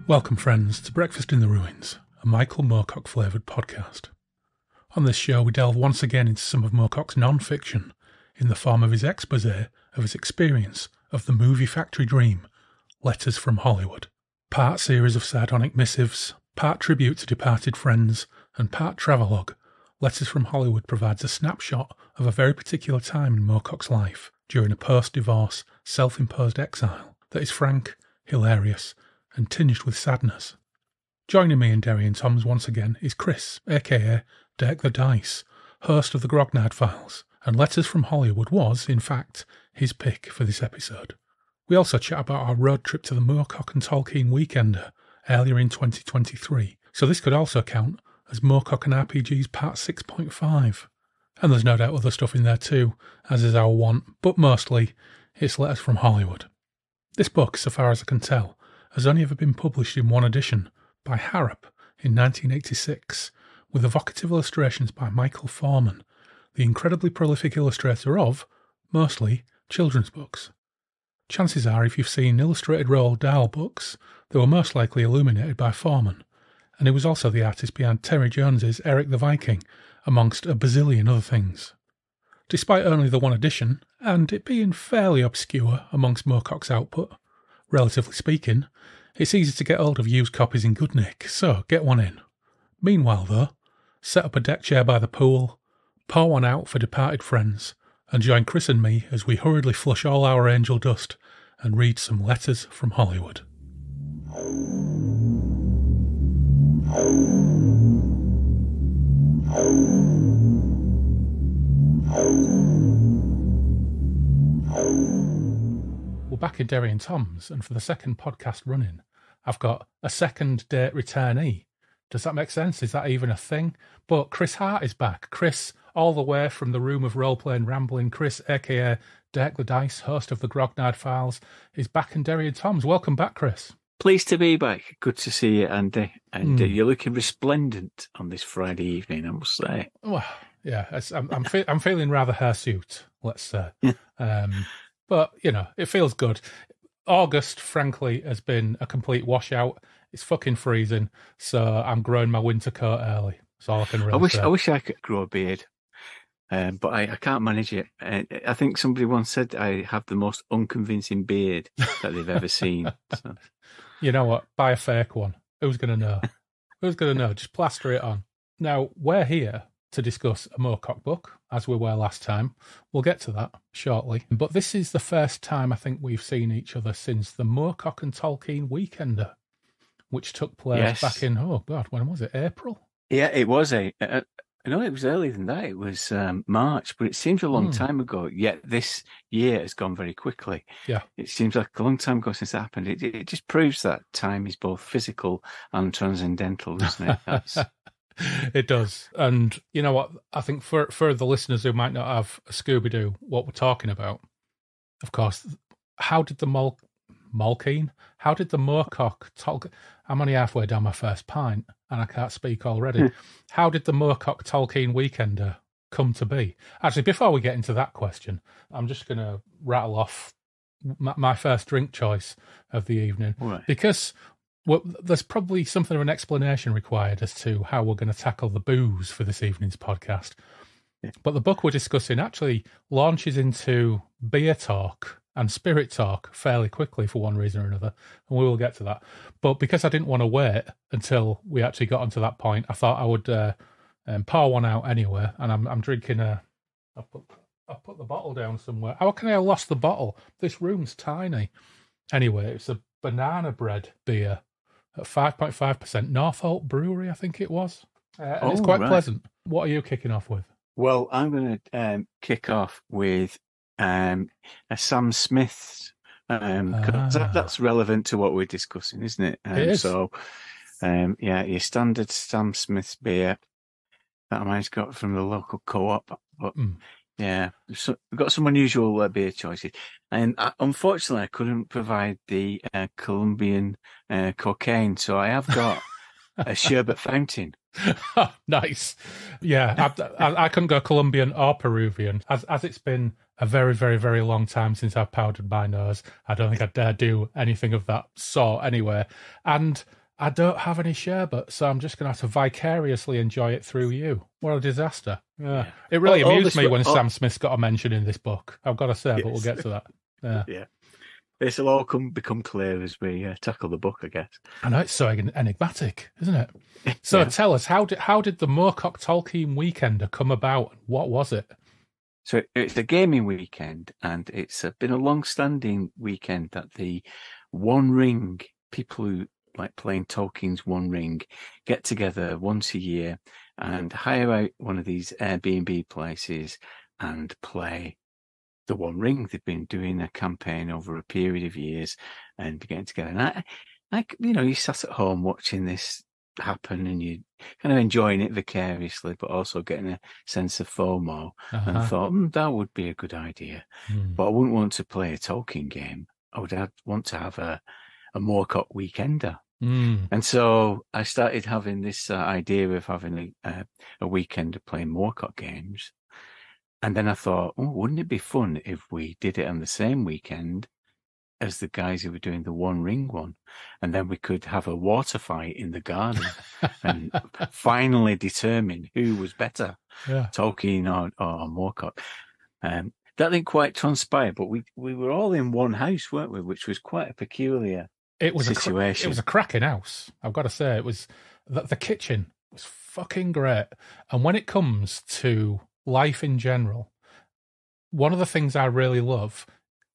Welcome, friends, to Breakfast in the Ruins, a Michael Moorcock flavoured podcast. On this show, we delve once again into some of Moorcock's non-fiction in the form of his exposé of his experience of the movie factory dream, Letters from Hollywood. Part series of sardonic missives, part tribute to departed friends, and part travelogue, Letters from Hollywood provides a snapshot of a very particular time in Moorcock's life during a post-divorce, self-imposed exile that is frank, hilarious, and tinged with sadness. Joining me in Derry and Toms once again is Chris, aka Dirk the Dice, host of the Grognard Files, and Letters from Hollywood was, in fact, his pick for this episode. We also chat about our road trip to the Moorcock and Tolkien Weekender earlier in 2023, so this could also count as Moorcock and RPGs Part 6.5. And there's no doubt other stuff in there too, as is our want, but mostly it's Letters from Hollywood. This book, so far as I can tell, has only ever been published in one edition, by Harrop in 1986, with evocative illustrations by Michael Foreman, the incredibly prolific illustrator of, mostly, children's books. Chances are, if you've seen illustrated Roald Dahl books, they were most likely illuminated by Foreman, and he was also the artist behind Terry Jones's Eric the Viking, amongst a bazillion other things. Despite only the one edition, and it being fairly obscure amongst Moorcock's output, relatively speaking, it's easy to get hold of used copies in good nick, so get one in. Meanwhile, though, set up a deck chair by the pool, pour one out for departed friends, and join Chris and me as we hurriedly flush all our angel dust and read some Letters from Hollywood. We're back in Derry and Toms, and for the second podcast running, I've got a second date returnee. Does that make sense? Is that even a thing? But Chris Hart is back. Chris, all the way from the room of role-playing rambling, Chris, aka Dirk the Dice, host of the Grognard Files, is back in Derry and Toms. Welcome back, Chris. Pleased to be back. Good to see you, Andy. And you're looking resplendent on this Friday evening, I must say. Well, yeah, I'm feeling rather hirsute, let's say. But, you know, it feels good. August, frankly, has been a complete washout. It's fucking freezing, so I'm growing my winter coat early. That's all I can really say. I wish I could grow a beard, but I can't manage it. I think somebody once said I have the most unconvincing beard that they've ever seen. So. You know what? Buy a fake one. Who's going to know? Who's going to know? Just plaster it on. Now, we're here to discuss a Moorcock book, as we were last time. We'll get to that shortly. But this is the first time I think we've seen each other since the Moorcock and Tolkien Weekender, which took place back in, when was it? April? Yeah, it was. I know it was earlier than that. It was March, but it seems a long time ago. Yet this year has gone very quickly. Yeah. It seems like a long time ago since that happened. It just proves that time is both physical and transcendental, doesn't it? It does. And you know what? I think for the listeners who might not have a Scooby-Doo, what we're talking about, of course, how did the Moorcock Tolkien... I'm only halfway down my first pint and I can't speak already. How did the Moorcock Tolkien Weekender come to be? Actually, before we get into that question, I'm just going to rattle off my first drink choice of the evening. Right. Because... well, there's probably something of an explanation required as to how we're going to tackle the booze for this evening's podcast. Yeah. But the book we're discussing actually launches into beer talk and spirit talk fairly quickly for one reason or another, and we will get to that. But because I didn't want to wait until we actually got onto that point, I thought I would pour one out anyway, and I'm drinking I'll put the bottle down somewhere. How can I have lost the bottle? This room's tiny. Anyway, it's a banana bread beer at 5.5%. Norfolk Brewery, I think it was. And it's quite pleasant. What are you kicking off with? Well, I'm going to kick off with a Sam Smith's, because that's relevant to what we're discussing, isn't it? It is. So, your standard Sam Smith's beer that I might have got from the local co-op. But yeah, so we've got some unusual beer choices. And unfortunately, I couldn't provide the Colombian cocaine, so I have got a sherbet fountain. Nice. Yeah, I couldn't go Colombian or Peruvian. As it's been a very, very, very long time since I've powdered my nose. I don't think I dare do anything of that sort anyway. And I don't have any sherbet, so I'm just going to have to vicariously enjoy it through you. What a disaster. Yeah. It really amused me when Sam Smith's got a mention in this book, I've got to say, but we'll get to that. Yeah. This will all become clear as we tackle the book, I guess. I know, it's so enigmatic, isn't it? So tell us, how did the Moorcock Tolkien Weekender come about? What was it? So it's a gaming weekend, and it's been a long-standing weekend that the One Ring, people who like playing Tolkien's One Ring, get together once a year and hire out one of these Airbnb places and play the One Ring. They've been doing a campaign over a period of years and getting together. And I you sat at home watching this happen, and you kind of enjoying it vicariously, but also getting a sense of FOMO. And I thought, that would be a good idea. But I wouldn't want to play a Tolkien game. I would want to have a Moorcock Weekender. And so I started having this idea of having a weekend of playing Moorcock games. And then I thought, wouldn't it be fun if we did it on the same weekend as the guys who were doing the One Ring one? And then we could have a water fight in the garden and finally determine who was better, Tolkien or Moorcock. That didn't quite transpire, but we were all in one house, weren't we? Which was quite a peculiar situation. It was a cracking house, I've got to say. It was the kitchen was fucking great. And when it comes to life in general, one of the things I really love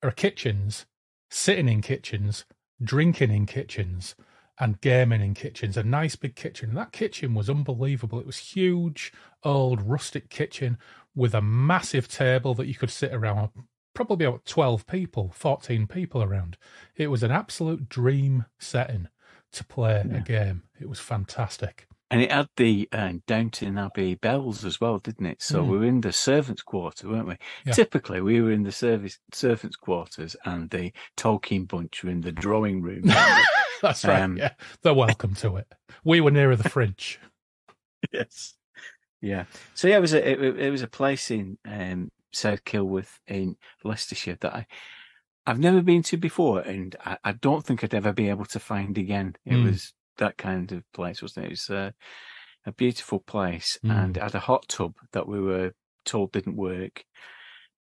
are kitchens, sitting in kitchens, drinking in kitchens, and gaming in kitchens. A nice big kitchen. And that kitchen was unbelievable. It was huge, old, rustic kitchen with a massive table that you could sit around. Probably about 12 people, 14 people around. It was an absolute dream setting to play a game. It was fantastic. And it had the Downton Abbey bells as well, didn't it? So we were in the servants' quarter, weren't we? Yeah. Typically, we were in the servants' quarters, and the Tolkien bunch were in the drawing room. That's right, yeah. They're welcome to it. We were nearer the fridge. Yes. Yeah. So, yeah, it was a place in South Kilworth in Leicestershire that I've never been to before, and I don't think I'd ever be able to find again. It was that kind of place, wasn't it? It was a beautiful place, and it had a hot tub that we were told didn't work.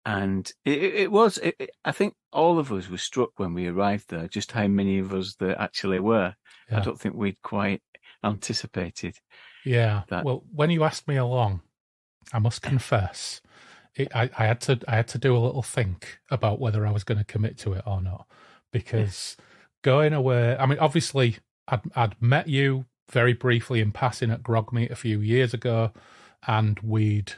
And it was, I think all of us were struck when we arrived there, just how many of us there actually were. Yeah. I don't think we'd quite anticipated. Yeah. That. Well, when you asked me along, I must confess, I had to do a little think about whether I was going to commit to it or not, because going away, I mean, obviously I'd met you very briefly in passing at Grogmeet a few years ago, and we'd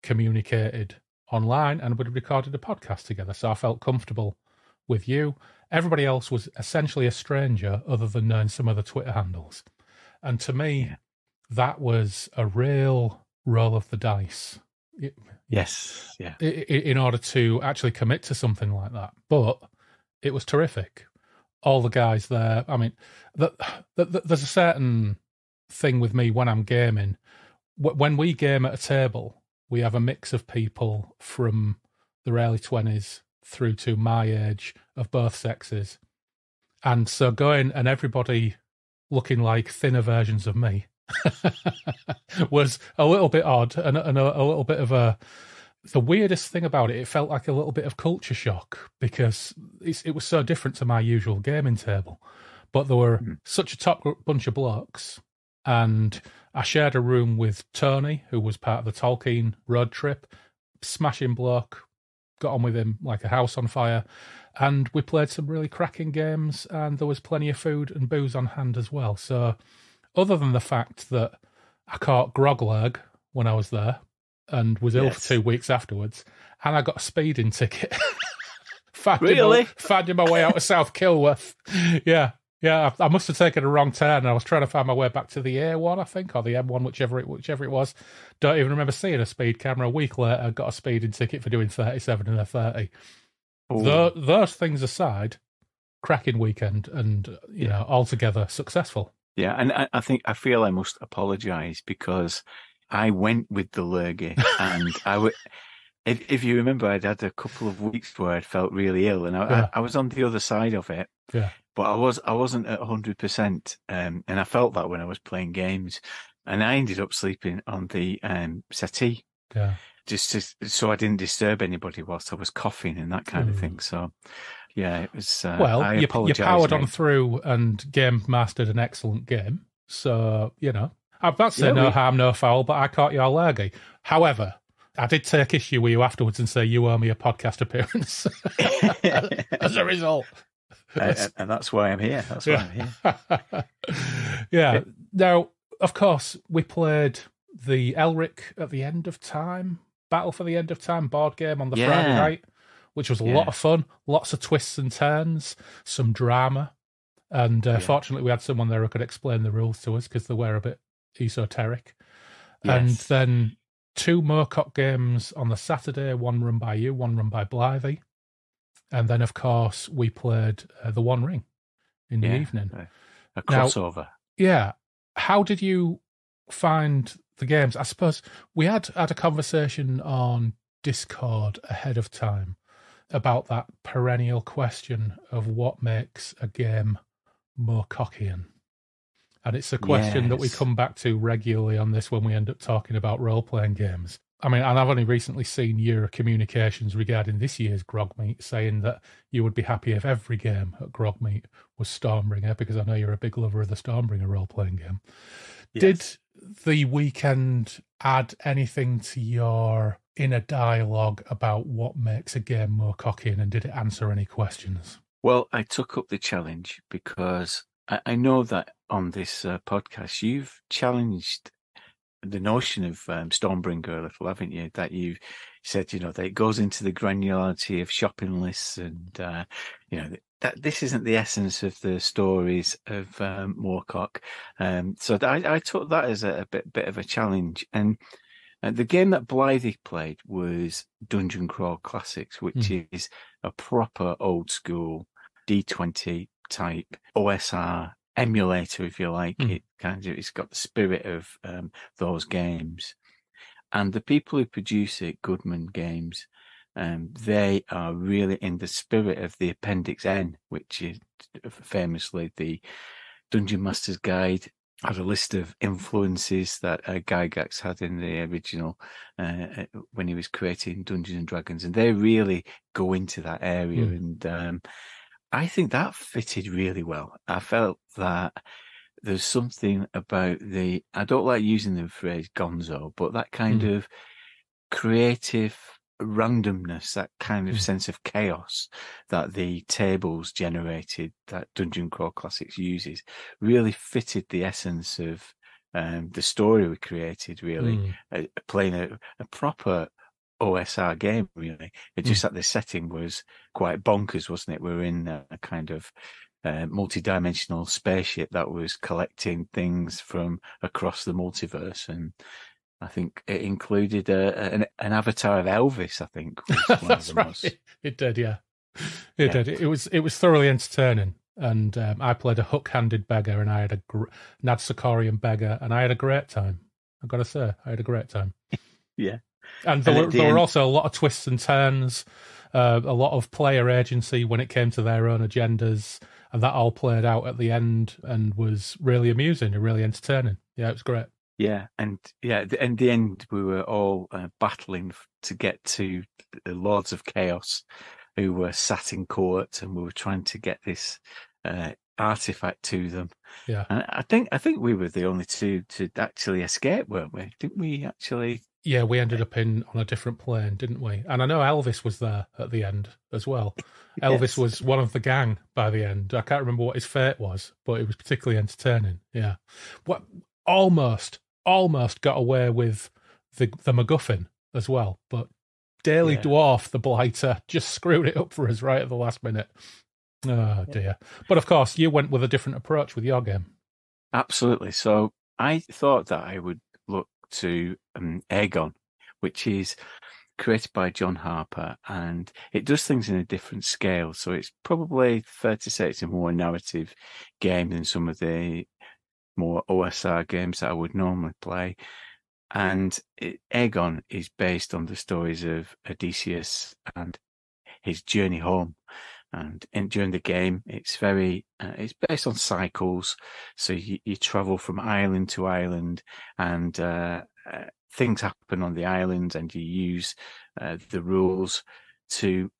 communicated online and we'd recorded a podcast together. So I felt comfortable with you. Everybody else was essentially a stranger other than knowing some of the Twitter handles. And to me, that was a real roll of the dice. Yes, yeah. In order to actually commit to something like that. But it was terrific. All the guys there, I mean, there's a certain thing with me when I'm gaming. When we game at a table, we have a mix of people from the early 20s through to my age of both sexes. And so going and everybody looking like thinner versions of me was a little bit odd and a little bit of the weirdest thing about it felt like a little bit of culture shock, because it was so different to my usual gaming table. But there were such a top bunch of blokes, and I shared a room with Tony, who was part of the Tolkien road trip. Smashing bloke, got on with him like a house on fire, and we played some really cracking games, and there was plenty of food and booze on hand as well. So other than the fact that I caught groglag when I was there and was ill for 2 weeks afterwards, and I got a speeding ticket. Finding my way out of South Kilworth. Yeah, I must have taken a wrong turn. I was trying to find my way back to the A1, I think, or the M1, whichever it was. Don't even remember seeing a speed camera. A week later, I got a speeding ticket for doing 37 and a 30. Those things aside, cracking weekend, and you know, altogether successful. Yeah, and I feel I must apologise, because I went with the lurgy, and if you remember, I'd had a couple of weeks where I'd felt really ill, and I was on the other side of it. Yeah. But I wasn't at 100%, and I felt that when I was playing games, and I ended up sleeping on the settee. Yeah. So I didn't disturb anybody whilst I was coughing and that kind of thing. So, yeah, it was. Well, you powered on through and game mastered an excellent game. So, I'm about to say no harm, no foul, but I caught your lurgy. However, I did take issue with you afterwards and say you owe me a podcast appearance as a result. And that's why I'm here. That's why I'm here. Yeah. Now, of course, we played the Elric at the End of Time, Battle for the End of Time board game on the Friday night, which was a lot of fun. Lots of twists and turns, some drama. And fortunately, we had someone there who could explain the rules to us because they were a bit esoteric. Yes. And then 2 Moorcock games on the Saturday, one run by you, one run by Blythe. And then, of course, we played the One Ring in the evening. A crossover. Now, yeah. How did you find the games? I suppose we had a conversation on Discord ahead of time about that perennial question of what makes a game Moorcockian. And it's a question that we come back to regularly on this when we end up talking about role-playing games. I mean, and I've only recently seen your communications regarding this year's Grogmeet saying that you would be happy if every game at Grogmeet was Stormbringer, because I know you're a big lover of the Stormbringer role-playing game. Yes. Did the weekend add anything to your inner dialogue about what makes a game Moorcockian, and did it answer any questions? Well, I took up the challenge because I know that on this podcast you've challenged the notion of Stormbringer a little, haven't you? That you said, that it goes into the granularity of shopping lists, and that this isn't the essence of the stories of Moorcock. So I took that as a bit of a challenge. And the game that Blythe played was Dungeon Crawl Classics, which is a proper old school D20 type OSR emulator, if you like. It's got the spirit of those games, and the people who produce it, Goodman Games, they are really in the spirit of the Appendix N, which is famously the Dungeon Master's Guide. Had a list of influences that Gygax had in the original when he was creating Dungeons and Dragons, and they really go into that area. And I think that fitted really well. I felt that there's something about I don't like using the phrase gonzo, but that kind of creative randomness, that kind of sense of chaos that the tables generated, that Dungeon Crawl Classics uses, really fitted the essence of the story we created, really. Playing a proper OSR game, really. It just that the setting was quite bonkers, wasn't it? We were in a kind of multi-dimensional spaceship that was collecting things from across the multiverse, and I think it included an avatar of Elvis, I think. That's right. It did, yeah. It did. It was thoroughly entertaining. And I played a hook-handed beggar, and I had a Nadsakorian beggar, and I had a great time. I've got to say, I had a great time. Yeah. And there were also a lot of twists and turns, a lot of player agency when it came to their own agendas, and that all played out at the end and was really amusing and really entertaining. Yeah, it was great. Yeah, and in the end, we were all battling to get to the Lords of Chaos, who were sat in court, and we were trying to get this artifact to them. Yeah, and I think we were the only two to actually escape, weren't we? Didn't we actually? Yeah, we ended up on a different plane, didn't we? And I know Elvis was there at the end as well. Yes. Elvis was one of the gang by the end. I can't remember what his fate was, but it was particularly entertaining. Yeah, what almost got away with the MacGuffin as well, but Daily Dwarf, the Blighter, just screwed it up for us right at the last minute. Oh dear! But of course, you went with a different approach with your game. Absolutely. So I thought that I would look to Aegon, which is created by John Harper, and it does things in a different scale. So it's probably fair to say it's a more narrative game than some of the more OSR games that I would normally play. And Aegon is based on the stories of Odysseus and his journey home. And during the game, it's based on cycles. So you travel from island to island, and things happen on the island, and you use the rules to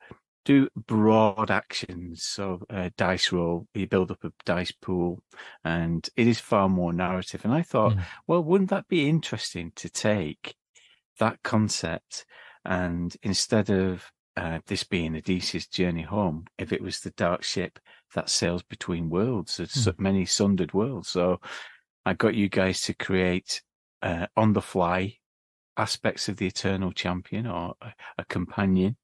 do broad actions. So dice roll, you build up a dice pool, and it is far more narrative. And I thought, well, wouldn't that be interesting to take that concept, and instead of this being Odysseus' journey home, if it was the dark ship that sails between worlds, there's many sundered worlds. So I got you guys to create on the fly aspects of the Eternal Champion, or a companion,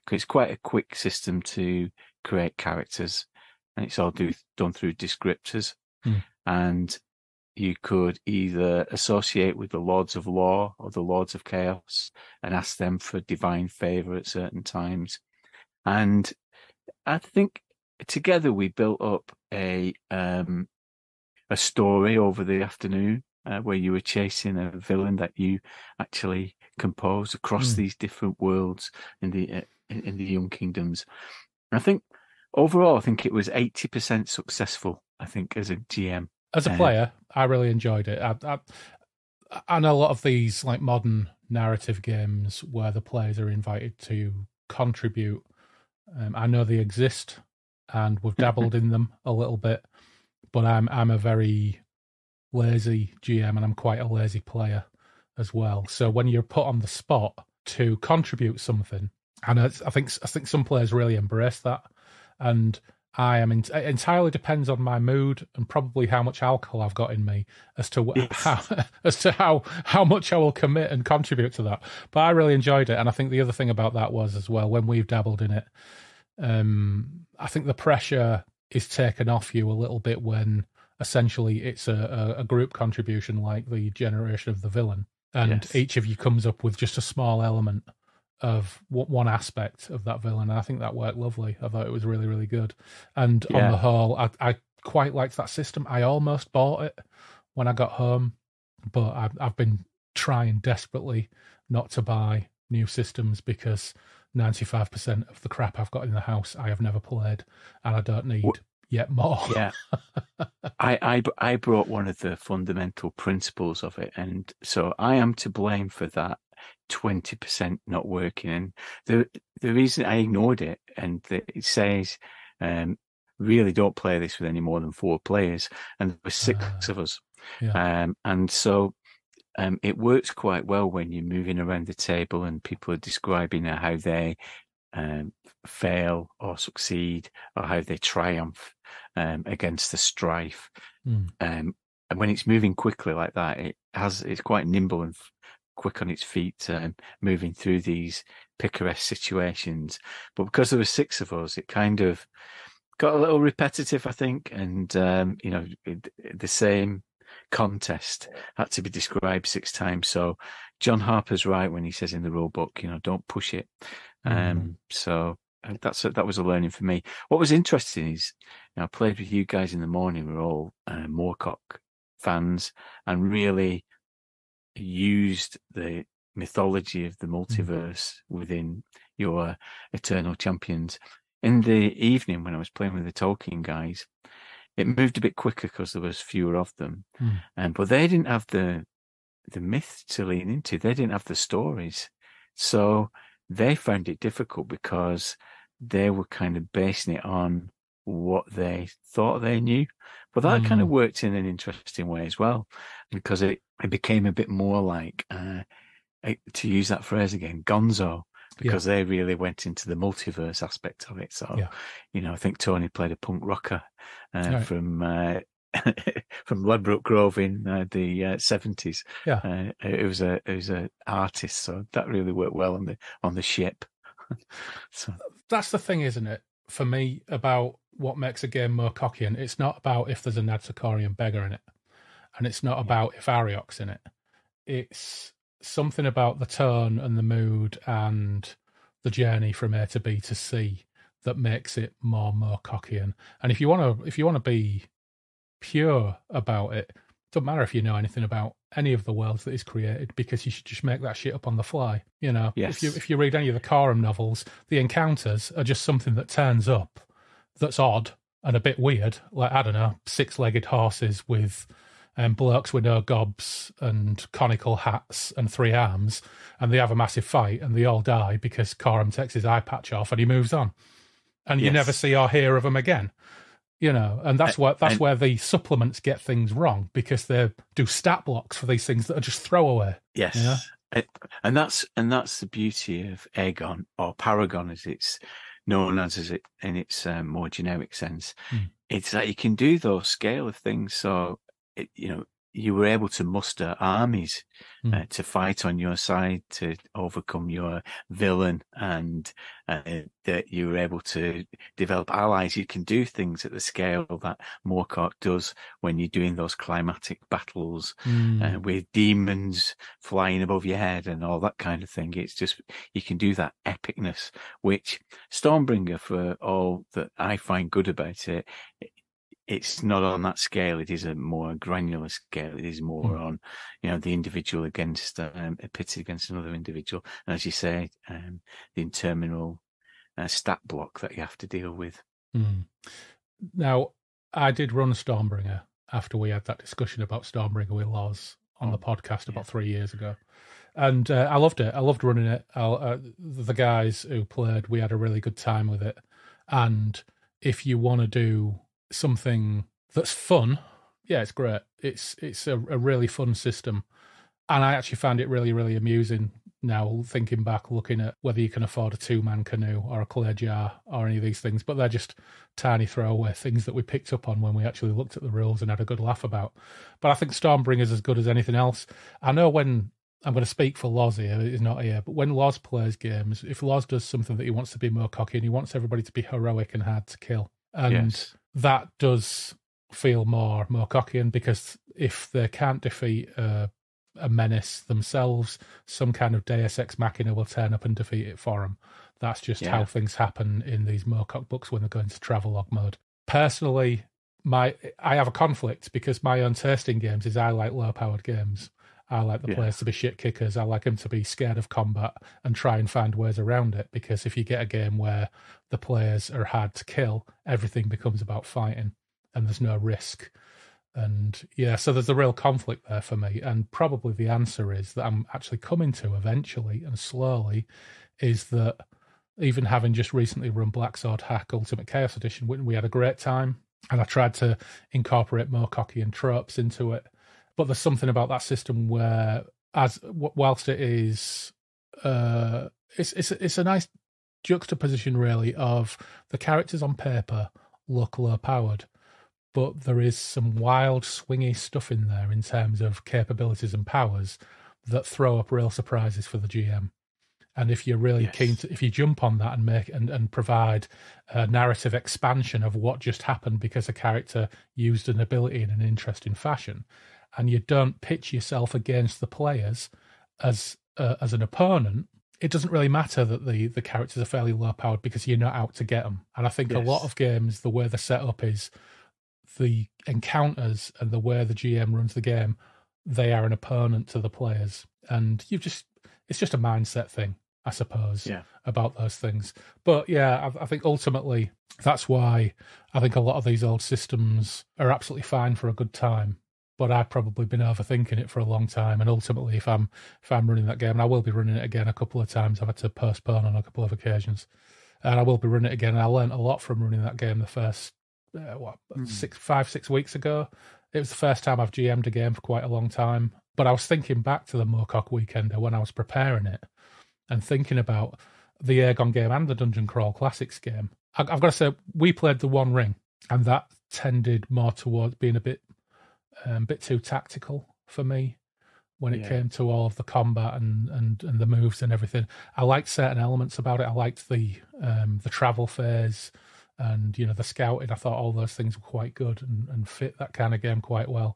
because it's quite a quick system to create characters, and it's all done through descriptors. And you could either associate with the Lords of Law or the Lords of Chaos and ask them for divine favor at certain times. And I think together we built up a story over the afternoon where you were chasing a villain that you actually composed across these different worlds in the Young Kingdoms. And I think overall, I think it was 80% successful, I think, as a GM. As a player, I really enjoyed it. I know a lot of these like modern narrative games where the players are invited to contribute. I know they exist, and we've dabbled in them a little bit, but I'm a very lazy GM, and I'm quite a lazy player as well. So when you're put on the spot to contribute something, and I think some players really embrace that, and I am it entirely depends on my mood and probably how much alcohol I've got in me as to how much I will commit and contribute to that. But I really enjoyed it, and I think the other thing about that was as well, when we've dabbled in it, I think the pressure is taken off you a little bit when essentially it's a group contribution, like the generation of the villain, and each of you comes up with just a small element of one aspect of that villain. And I think that worked lovely. I thought it was really, really good. And on the whole, I quite liked that system. I almost bought it when I got home, but I've been trying desperately not to buy new systems because 95% of the crap I've got in the house I have never played, and I don't need yet more. Yeah. I brought one of the fundamental principles of it, and so I am to blame for that 20% not working. And the reason I ignored it, and it says really don't play this with any more than 4 players, and there were 6 of us. And so it works quite well when you're moving around the table and people are describing how they fail or succeed, or how they triumph against the strife. And when it's moving quickly like that, it's quite nimble and quick on its feet, moving through these picaresque situations. But because there were 6 of us, it kind of got a little repetitive, I think. And the same contest had to be described 6 times. So John Harper's right when he says in the rule book, don't push it. So that was a learning for me. What was interesting is, I played with you guys in the morning. We're all Moorcock fans, and really used the mythology of the multiverse within your Eternal Champions. In the evening, when I was playing with the Tolkien guys, it moved a bit quicker because there was fewer of them, but they didn't have the myth to lean into. They didn't have the stories, so they found it difficult because they were kind of basing it on what they thought they knew. But that kind of worked in an interesting way as well, because it became a bit more like, to use that phrase again, gonzo, because they really went into the multiverse aspect of it. So, I think Tony played a punk rocker from Ladbroke Grove in the 70s. It was a artist, so that really worked well on the ship. So that's the thing, isn't it? For me, about what makes a game Moorcockian, it's not about if there's a Nadsakorian beggar in it, and it's not about if Ariok's in it. It's something about the tone and the mood and the journey from A to B to C that makes it more Moorcockian. And if you want to be pure about it, Doesn't matter if you know anything about any of the worlds that he's created, because you should just make that shit up on the fly. You know, Yes. if you read any of the Coram novels, the encounters are just something that turns up that's odd and a bit weird. Like, I don't know, 6-legged horses with blokes with no gobs and conical hats and 3 arms, and they have a massive fight and they all die because Coram takes his eye patch off and he moves on. And you never see or hear of him again. You know, and that's where the supplements get things wrong, because they do stat blocks for these things that are just throwaway. Yes, you know? And that's the beauty of Aegon, or Paragon as it's known as it in its more generic sense. It's that you can do those scale of things. So you were able to muster armies to fight on your side to overcome your villain, and that you were able to develop allies. You can do things at the scale that Moorcock does when you're doing those climatic battles with demons flying above your head and all that kind of thing. It's just, you can do that epicness, which Stormbringer, for all that I find good about it, it's not on that scale. It is a more granular scale. It is more on, the individual against a pit against another individual, and as you say, the interminable stat block that you have to deal with. Now, I did run Stormbringer after we had that discussion about Stormbringer with Loz on the podcast about 3 years ago, and I loved it. I loved running it. The guys who played, we had a really good time with it. And if you want to do something that's fun, it's great. It's a really fun system, and I actually found it really, really amusing now, thinking back, looking at whether you can afford a 2-man canoe or a clay jar or any of these things. But they're just tiny throwaway things that we picked up on when we actually looked at the rules and had a good laugh about. But I think Stormbringer's as good as anything else. I know when I'm going to speak for Loz here, he's not here, but when Loz plays games, if Loz does something that he wants to be more cocky and he wants everybody to be heroic and hard to kill, and that does feel more Moorcockian, because if they can't defeat a menace themselves, some kind of Deus Ex Machina will turn up and defeat it for them. That's just how things happen in these Moorcock books when they're going to travelogue mode. Personally, I have a conflict, because my own taste in games is I like low-powered games. I like the players to be shit kickers. I like them to be scared of combat and try and find ways around it, because if you get a game where the players are hard to kill, everything becomes about fighting and there's no risk. And so there's a real conflict there for me. And probably the answer is that I'm actually coming to eventually and slowly is that, even having just recently run Black Sword Hack Ultimate Chaos Edition, we had a great time, and I tried to incorporate Moorcockian tropes into it. But there's something about that system where, whilst it is, it's a nice juxtaposition, really, of the characters on paper look low-powered, but there is some wild, swingy stuff in there in terms of capabilities and powers that throw up real surprises for the GM. And if you're really keen to, if you jump on that and make and provide a narrative expansion of what just happened because a character used an ability in an interesting fashion, and you don't pitch yourself against the players as an opponent, it doesn't really matter that the characters are fairly low powered, because you're not out to get them. And I think a lot of games, the way they're set up is the encounters and the way the GM runs the game, they are an opponent to the players, and it's just a mindset thing, I suppose, about those things. But I think ultimately that's why I think a lot of these old systems are absolutely fine for a good time. But I've probably been overthinking it for a long time, and ultimately, if I'm running that game, and I will be running it again a couple of times, I've had to postpone on a couple of occasions, and I will be running it again. And I learned a lot from running that game the first 5-6 weeks ago. It was the first time I've GM'd a game for quite a long time. But I was thinking back to the Moorcock Weekender when I was preparing it, and thinking about the Aegon game and the Dungeon Crawl Classics game. I've got to say, we played the One Ring, and that tended more towards being a bit too tactical for me when it came to all of the combat and the moves and everything. I liked certain elements about it. I liked the travel phase and the scouting. I thought all those things were quite good and fit that kind of game quite well.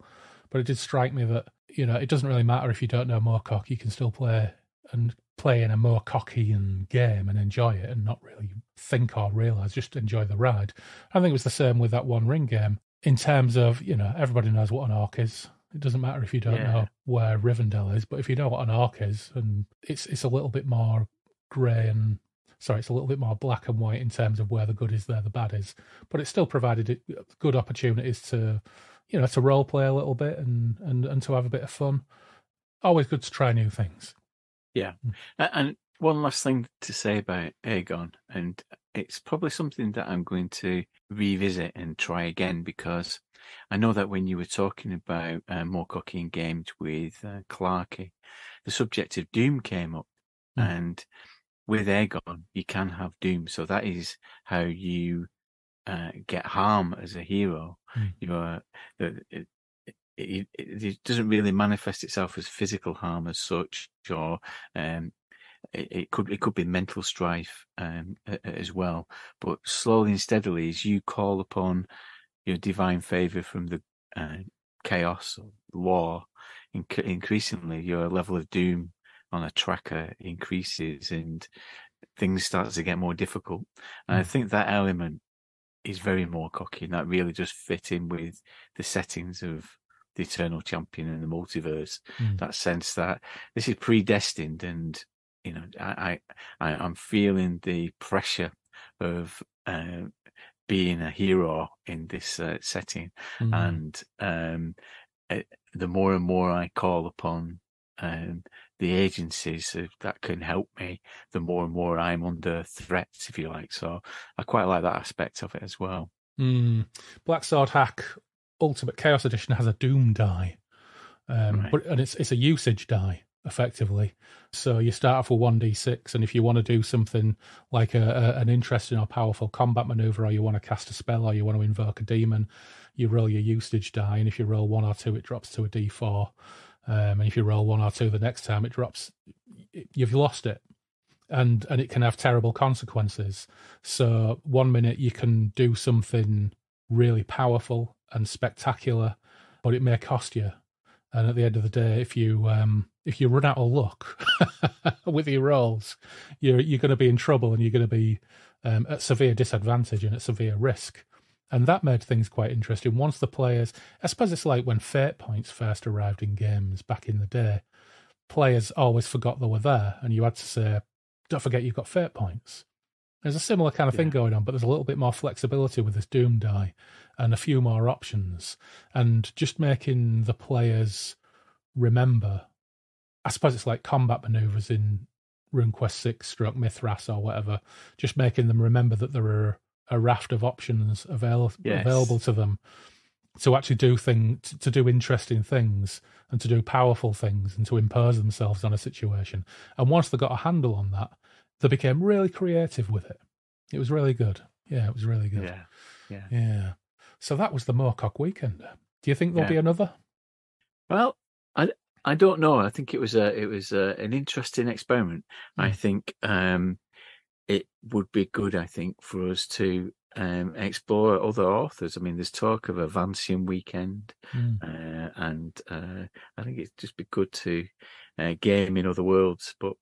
But it did strike me that it doesn't really matter if you don't know Moorcock. You can still play in a Moorcockian game and enjoy it, and not really think or realise, just enjoy the ride. I think it was the same with that One Ring game. In terms of, everybody knows what an orc is. It doesn't matter if you don't know where Rivendell is, but if you know what an orc is, and it's a little bit more grey and it's a little bit more black and white in terms of where the good is, there the bad is. But it still provided good opportunities to, to role play a little bit and to have a bit of fun. Always good to try new things. Yeah, and one last thing to say about Aegon, and it's probably something that I'm going to revisit and try again, because I know that when you were talking about Moorcock in games with Clarkey, the subject of Doom came up, and with Aegon, you can have Doom, so that is how you get harm as a hero. It doesn't really manifest itself as physical harm as such, or it could be mental strife as well. But slowly and steadily, as you call upon your divine favor from the chaos or law, increasingly your level of doom on a tracker increases, and things start to get more difficult. And I think that element is very Moorcocky, and that really just fit in with the settings of the Eternal Champion and the multiverse. That sense that this is predestined, and I'm feeling the pressure of being a hero in this setting, and the more and more I call upon the agencies that can help me, the more and more I'm under threat, if you like. So I quite like that aspect of it as well. Black Sword Hack Ultimate Chaos Edition has a Doom die, and it's a usage die effectively. So you start off with 1d6, and if you want to do something like an interesting or powerful combat maneuver, or you want to cast a spell, or you want to invoke a demon, you roll your usage die, and if you roll 1 or 2, it drops to a d4. And if you roll 1 or 2 the next time, it drops. You've lost it, and it can have terrible consequences. So 1 minute you can do something really powerful and spectacular, but it may cost you. And at the end of the day, if you run out of luck with your rolls, you're going to be in trouble, and you're going to be at severe disadvantage and at severe risk. And that made things quite interesting. Once the players, I suppose it's like when fate points first arrived in games back in the day, players always forgot they were there, and you had to say, don't forget you've got fate points. There's a similar kind of thing going on, but there's a little bit more flexibility with this Doom die and a few more options, and just making the players remember. I suppose it's like combat maneuvers in RuneQuest 6 / Mithras or whatever, just making them remember that there are a raft of options available to them to actually do to do interesting things and to do powerful things and to impose themselves on a situation. And once they got a handle on that, they became really creative with it. It was really good. Yeah, it was really good. Yeah. So that was the Moorcock Weekender. Do you think there'll be another? Well, I don't know. I think it was an interesting experiment. I think it would be good, I think, for us to explore other authors. I mean, there's talk of a Vancian weekend, and I think it'd just be good to game in other worlds. But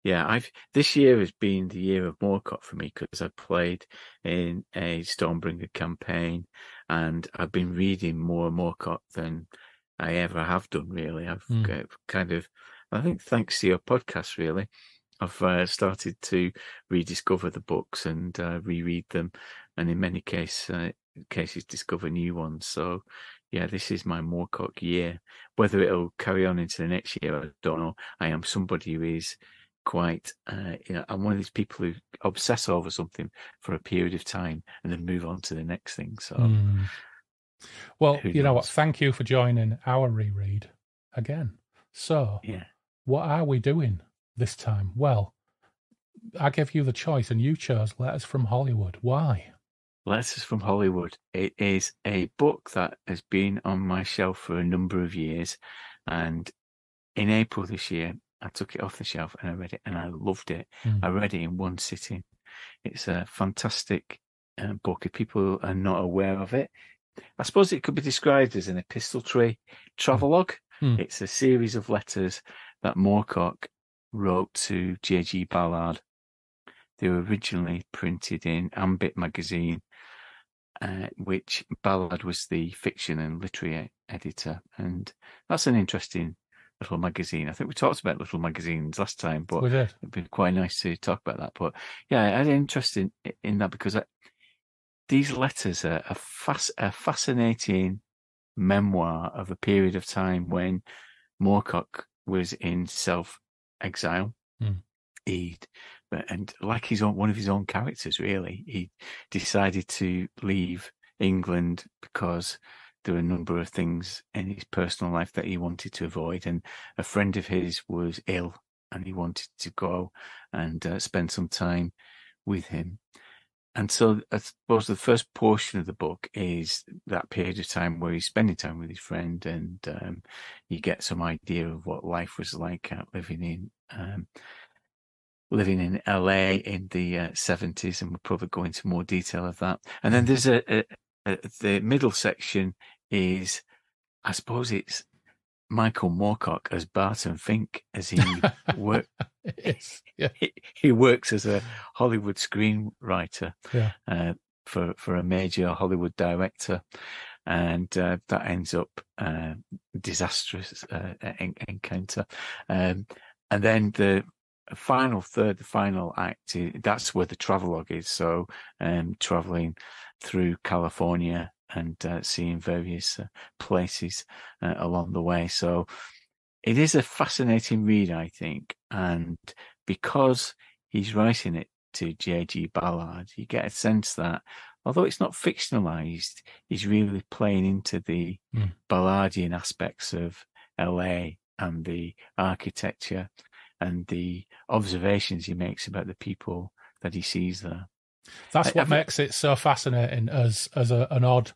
yeah, this year has been the year of Moorcock for me, because I played in a Stormbringer campaign, and I've been reading more Moorcock than I ever have done, really. I've kind of, I think thanks to your podcast, really, I've started to rediscover the books and reread them, and in many cases discover new ones. So yeah, this is my Moorcock year. Whether it'll carry on into the next year, I don't know. I am somebody who is quite, I'm one of these people who obsess over something for a period of time and then move on to the next thing. So, well, you know what? Thank you for joining our reread again. So, what are we doing this time? Well, I gave you the choice, and you chose Letters from Hollywood. Why? Letters from Hollywood. It is a book that has been on my shelf for a number of years, and in April this year, I took it off the shelf and I read it, and I loved it. I read it in one sitting. It's a fantastic book. If people are not aware of it, I suppose it could be described as an epistolary travelogue. It's a series of letters that Moorcock wrote to J.G. Ballard. They were originally printed in Ambit magazine which Ballard was the fiction and literary editor. And that's an interesting little magazine. I think we talked about little magazines last time, but it'd be quite nice to talk about that. But yeah, I had an interest in that because these letters are a fascinating memoir of a period of time when Moorcock was in self-exile. And like one of his own characters, really, he decided to leave England because there were a number of things in his personal life that he wanted to avoid. And a friend of his was ill and he wanted to go and spend some time with him. And so I suppose the first portion of the book is that period of time where he's spending time with his friend, and you get some idea of what life was like living in LA in the 70s, and we'll probably go into more detail of that. And then there's the middle section is, I suppose it's Michael Moorcock as Barton Fink as he works. He works as a Hollywood screenwriter for a major Hollywood director, and that ends up disastrous encounter. And then the final third, the final act, that's where the travelogue is. So traveling through California and seeing various places along the way. So it is a fascinating read, I think. And because he's writing it to J.G. Ballard, you get a sense that although it's not fictionalized, he's really playing into the Ballardian aspects of LA and the architecture and the observations he makes about the people that he sees there. That's what makes it so fascinating as an odd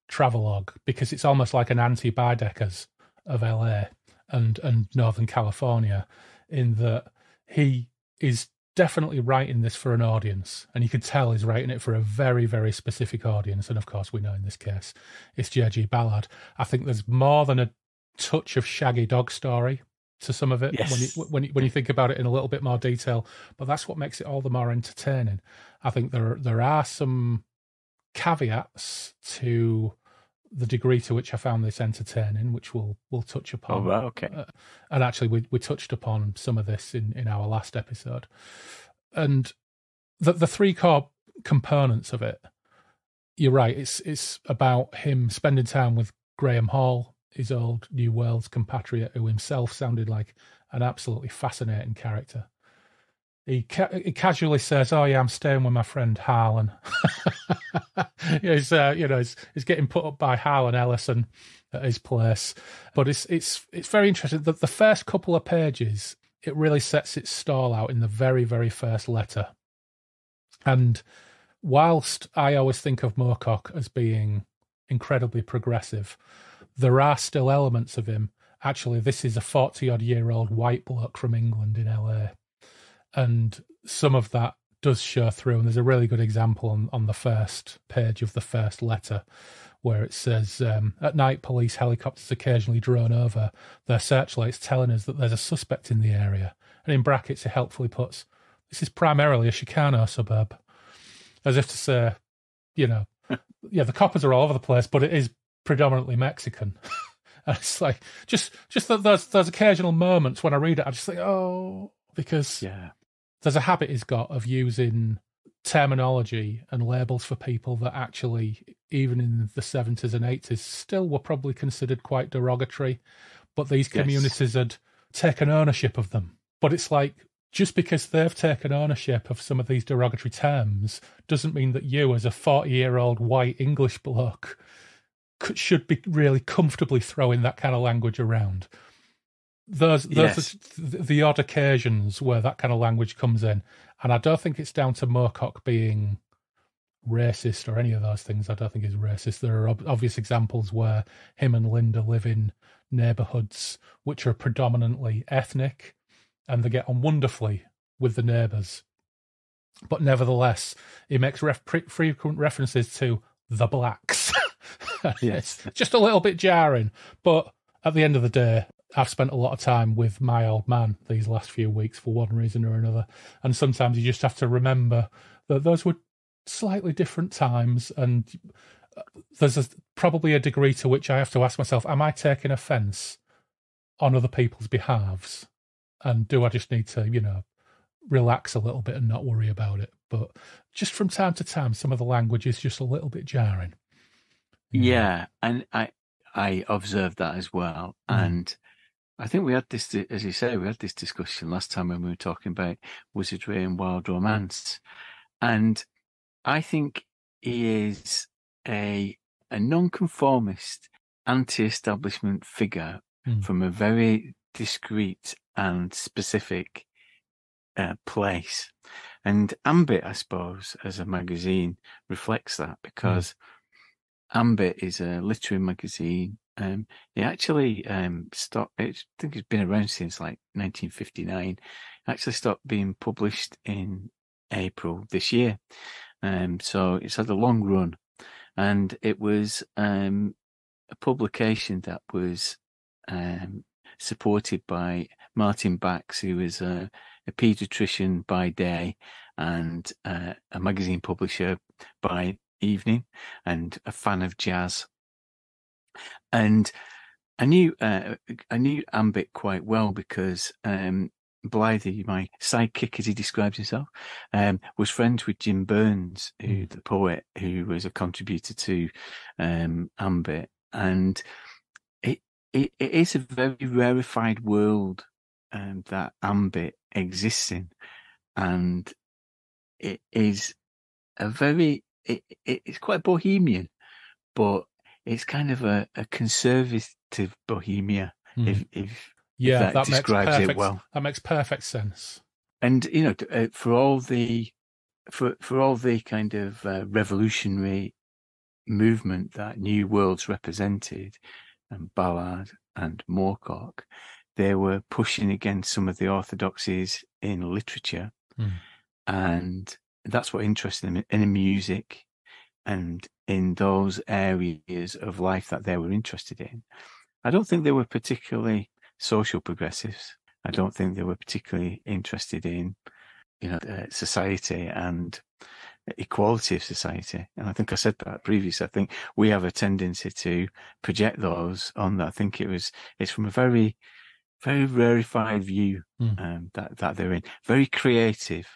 travelogue, because it's almost like an anti-Baedeker's of LA and Northern California, in that he is definitely writing this for an audience, and you could tell he's writing it for a very, very specific audience. And of course, we know in this case it's J.G. Ballard. I think there's more than a touch of Shaggy Dog Story to some of it, yes, when you think about it in a little bit more detail. But that's what makes it all the more entertaining. I think there are some caveats to the degree to which I found this entertaining, which we'll touch upon. Oh, right, okay. And actually, we touched upon some of this in our last episode. And the three core components of it, you're right, it's about him spending time with Graham Hall, his old New Worlds compatriot, who himself sounded like an absolutely fascinating character. He casually says, "Oh yeah, I'm staying with my friend Harlan." He's getting put up by Harlan Ellison at his place. But it's very interesting that the first couple of pages, it really sets its stall out in the very, very first letter. And whilst I always think of Moorcock as being incredibly progressive, there are still elements of him. Actually, this is a 40-odd-year-old white bloke from England in LA. And some of that does show through. And there's a really good example on the first page of the first letter where it says, at night, police helicopters occasionally drone over their searchlights, telling us that there's a suspect in the area. And in brackets, it helpfully puts, this is primarily a Chicano suburb. As if to say, the coppers are all over the place, but it is predominantly Mexican. And it's like, just that those occasional moments when I read it, I just think, oh, because there's a habit he's got of using terminology and labels for people that actually, even in the 70s and 80s, still were probably considered quite derogatory. But these communities had taken ownership of them. But it's like, just because they've taken ownership of some of these derogatory terms doesn't mean that you, as a 40-year-old white English bloke, should be really comfortably throwing that kind of language around. Those are the odd occasions where that kind of language comes in. And I don't think it's down to Moorcock being racist or any of those things. I don't think he's racist. There are obvious examples where him and Linda live in neighbourhoods which are predominantly ethnic, and they get on wonderful with the neighbours. But nevertheless, he makes frequent references to the blacks. Yes. It's just a little bit jarring. But at the end of the day, I've spent a lot of time with my old man these last few weeks for one reason or another. And sometimes you just have to remember that those were slightly different times, and there's probably a degree to which I have to ask myself, am I taking offence on other people's behalves? And do I just need to, relax a little bit and not worry about it? But just from time to time, some of the language is just a little bit jarring. Yeah, and I observed that as well. And I think we had this, as you say, we had this discussion last time when we were talking about wizardry and wild romance. And I think he is a nonconformist, anti-establishment figure from a very discreet and specific place. And Ambit, I suppose, as a magazine, reflects that, because Ambit is a literary magazine. It actually stopped. I think it's been around since like 1959. It actually stopped being published in April this year. So it's had a long run, and it was a publication that was supported by Martin Bax, who is a paediatrician by day and a magazine publisher by evening, and a fan of jazz. And I knew Ambit quite well because Blythe, my sidekick as he describes himself, was friends with Jim Burns, the poet, who was a contributor to Ambit. And it is a very rarefied world that Ambit exists in, and it is it's quite bohemian, but it's kind of a conservative bohemia, if that describes it well. That makes perfect sense. And for all the kind of revolutionary movement that New Worlds represented, and Ballard and Moorcock, they were pushing against some of the orthodoxies in literature, and that's what interested them in music and in those areas of life that they were interested in. I don't think they were particularly social progressives. I don't think they were particularly interested in, society and equality of society. And I think I said that previously. I think we have a tendency to project those on that. I think it's from a very, very rarefied view that they're in. Very creative,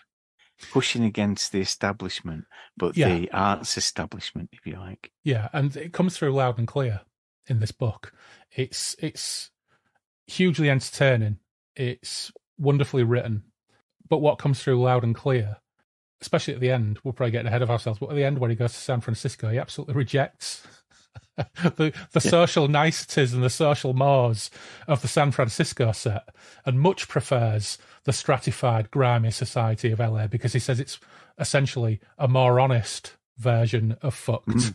pushing against the establishment, but the arts establishment, if you like. Yeah, and it comes through loud and clear in this book. It's hugely entertaining. It's wonderfully written. But what comes through loud and clear, especially at the end, we're probably getting ahead of ourselves, but at the end when he goes to San Francisco, he absolutely rejects the social niceties and the social mores of the San Francisco set, and much prefers the stratified, grimy society of LA, because he says it's essentially a more honest version of fucked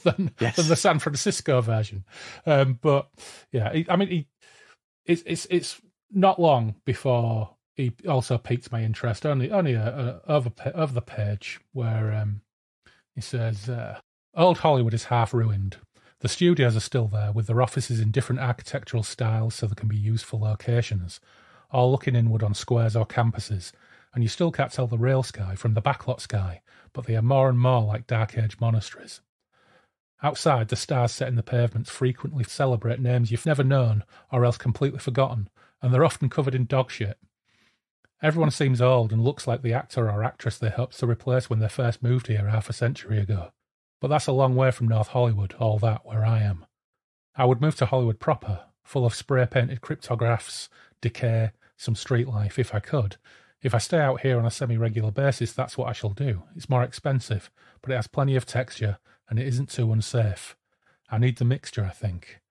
than the San Francisco version. But yeah, it's not long before he also piqued my interest. Only over the page where he says, "Old Hollywood is half ruined. The studios are still there, with their offices in different architectural styles so they can be used for locations, all looking inward on squares or campuses, and you still can't tell the real sky from the backlot sky, but they are more and more like Dark Age monasteries. Outside, the stars set in the pavements frequently celebrate names you've never known or else completely forgotten, and they're often covered in dog shit. Everyone seems old and looks like the actor or actress they hoped to replace when they first moved here half a century ago. But that's a long way from North Hollywood, all that, where I am. I would move to Hollywood proper, full of spray-painted cryptographs, decay, some street life, if I could. If I stay out here on a semi-regular basis, that's what I shall do. It's more expensive, but it has plenty of texture, and it isn't too unsafe. I need the mixture, I think.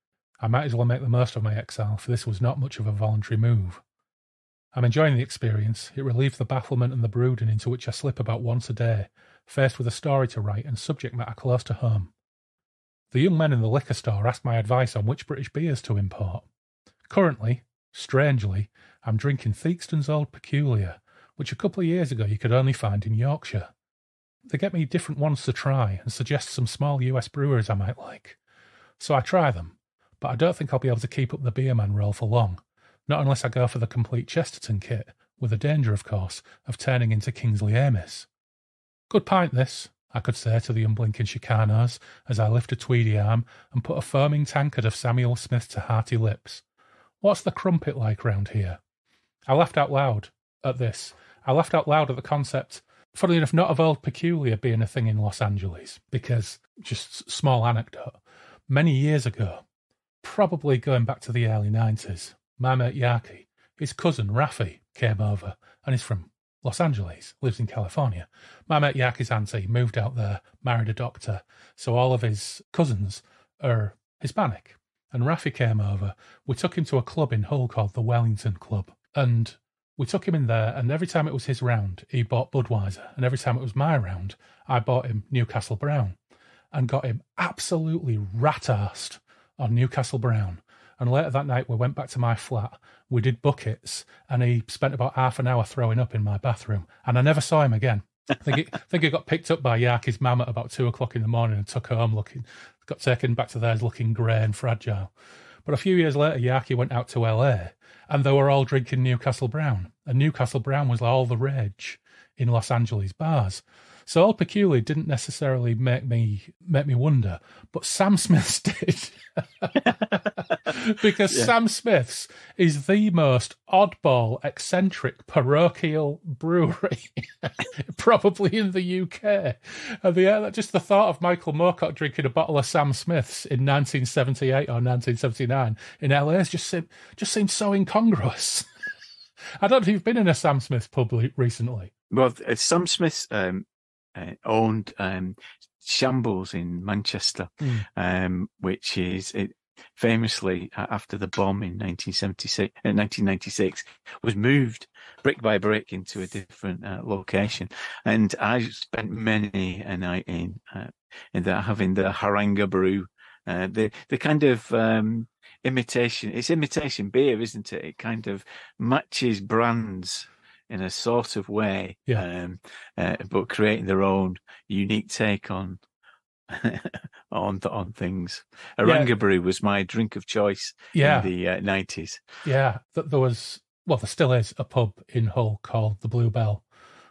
I might as well make the most of my exile, for this was not much of a voluntary move. I'm enjoying the experience. It relieves the bafflement and the brooding into which I slip about once a day, faced with a story to write and subject matter close to home. The young men in the liquor store ask my advice on which British beers to import. Currently, strangely, I'm drinking Theakston's Old Peculiar, which a couple of years ago you could only find in Yorkshire. They get me different ones to try and suggest some small US breweries I might like. So I try them, but I don't think I'll be able to keep up the beer man role for long. Not unless I go for the complete Chesterton kit, with the danger, of course, of turning into Kingsley Amis. Good pint, this. I could say to the unblinking Chicanos as I lift a tweedy arm and put a foaming tankard of Samuel Smith to hearty lips. What's the crumpet like round here? I laughed out loud at this. I laughed out loud at the concept, funnily enough, not of Old Peculiar being a thing in Los Angeles, because, just small anecdote, many years ago, probably going back to the early 90s, my mate Yaki, his cousin Rafi, came over, and he's from Los Angeles, lives in California. My mate Yaki's auntie moved out there, married a doctor, so all of his cousins are Hispanic. And Rafi came over. We took him to a club in Hull called the Wellington Club, and we took him in there, and every time it was his round, he bought Budweiser, and every time it was my round, I bought him Newcastle Brown, and got him absolutely rat-arsed on Newcastle Brown. And later that night, we went back to my flat, we did buckets, and he spent about half an hour throwing up in my bathroom, and I never saw him again. I think he got picked up by Yaki's mum at about 2 o'clock in the morning and took home got taken back to theirs looking grey and fragile. But a few years later, Yaki went out to LA, and they were all drinking Newcastle Brown. And Newcastle Brown was all the rage in Los Angeles bars. So Old Peculiar didn't necessarily make me wonder, but Sam Smith's did. Because Sam Smith's is the most oddball, eccentric, parochial brewery probably in the UK. And just the thought of Michael Moorcock drinking a bottle of Sam Smith's in 1978 or 1979 in LA just seems so incongruous. I don't know if you've been in a Sam Smith's pub recently. Well, Sam Smith's owned Shambles in Manchester, which is famously after the bomb in 1996 was moved brick by brick into a different location, and I spent many a night in there having the haranga brew, the kind of imitation beer, isn't it? It kind of matches brands in a sort of way, but creating their own unique take on things. Haranga brew was my drink of choice in the 90s. Yeah, there still is a pub in Hull called the Blue Bell,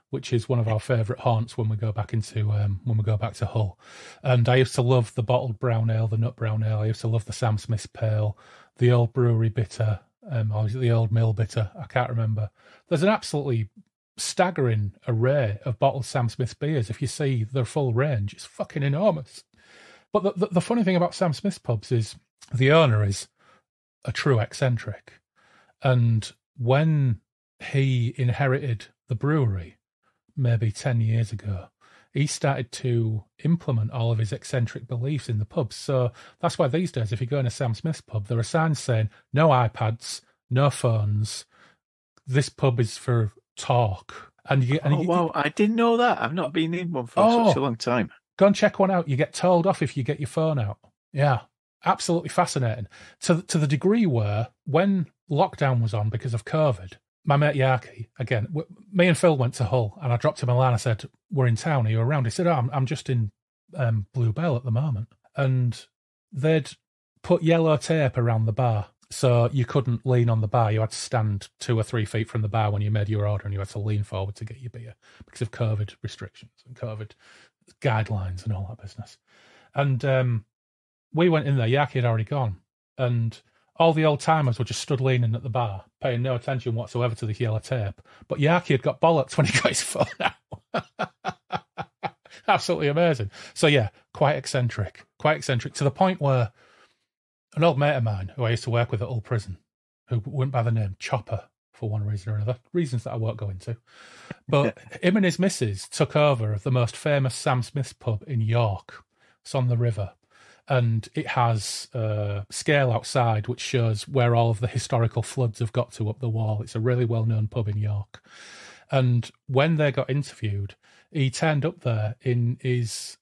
which is one of our favourite haunts when we go back to Hull. And I used to love the bottled brown ale, the nut brown ale. I used to love the Sam Smith's Pale, the old brewery bitter, or was it the old mill bitter? I can't remember. There's an absolutely staggering array of bottled Sam Smith's beers. If you see their full range, it's fucking enormous. But the funny thing about Sam Smith's pubs is the owner is a true eccentric. And when he inherited the brewery, maybe 10 years ago, he started to implement all of his eccentric beliefs in the pubs. So that's why these days, if you go in a Sam Smith's pub, there are signs saying, no iPads, no phones, this pub is for talk. Wow, I didn't know that. I've not been in one for such a long time. Go and check one out. You get told off if you get your phone out. Yeah, absolutely fascinating. To the degree where when lockdown was on because of COVID, my mate Yaki, again, me and Phil went to Hull, and I dropped him a line. I said, we're in town, are you around? He said, I'm just in Blue Bell at the moment. And they'd put yellow tape around the bar, so you couldn't lean on the bar. You had to stand 2 or 3 feet from the bar when you made your order, and you had to lean forward to get your beer because of COVID restrictions and COVID guidelines and all that business. And we went in there. Yaki had already gone, and all the old timers were just stood leaning at the bar, paying no attention whatsoever to the yellow tape. But Yaki had got bollocked when he got his phone out. Absolutely amazing. So yeah, quite eccentric to the point where an old mate of mine who I used to work with at Hull Prison, who went by the name Chopper for one reason or another, reasons that I won't go into, but him and his missus took over of the most famous Sam Smith's pub in York. It's on the river. And it has a scale outside which shows where all of the historical floods have got to up the wall. It's a really well-known pub in York. And when they got interviewed, he turned up there in his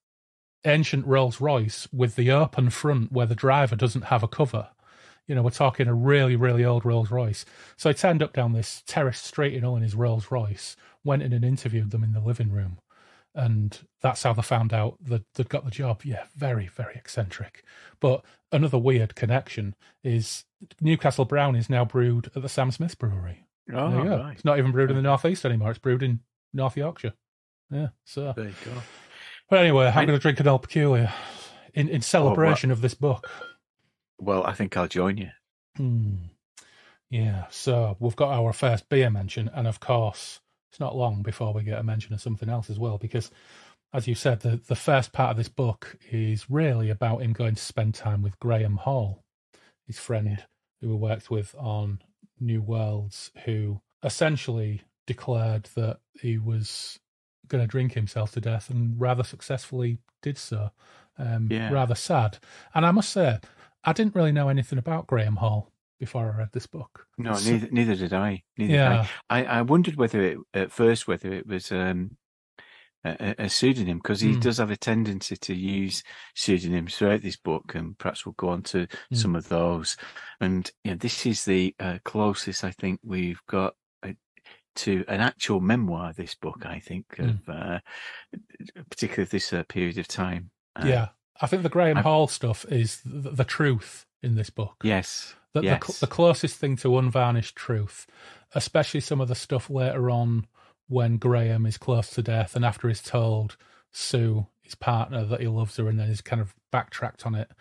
ancient Rolls Royce with the open front where the driver doesn't have a cover. You know, we're talking a really, really old Rolls Royce. So he turned up down this terraced street in Hull in his Rolls Royce, went in and interviewed them in the living room. And that's how they found out that they'd got the job. Yeah, very, very eccentric. But another weird connection is Newcastle Brown is now brewed at the Sam Smith's Brewery. Oh, right. It's not even brewed in the North East anymore. It's brewed in North Yorkshire. Yeah, so. There you go. But anyway, I'm going to drink an Old Peculiar in celebration of this book. Well, I think I'll join you. Yeah, so we've got our first beer mention, and of course, it's not long before we get a mention of something else as well, because, as you said, the first part of this book is really about him going to spend time with Graham Hall, his friend who he worked with on New Worlds, who essentially declared that he was going to drink himself to death, and rather successfully did so. Rather sad. And I must say, I didn't really know anything about Graham Hall before I read this book. No, neither did I. I wondered whether it was a pseudonym, because he does have a tendency to use pseudonyms throughout this book, and perhaps we'll go on to some of those. And this is the closest I think we've got to an actual memoir, this book, I think, of particularly this period of time. I think the Graham Hall stuff is the truth in this book. Yes. The closest thing to unvarnished truth, especially some of the stuff later on when Graham is close to death and after he's told Sue, his partner, that he loves her, and then he's kind of backtracked on it.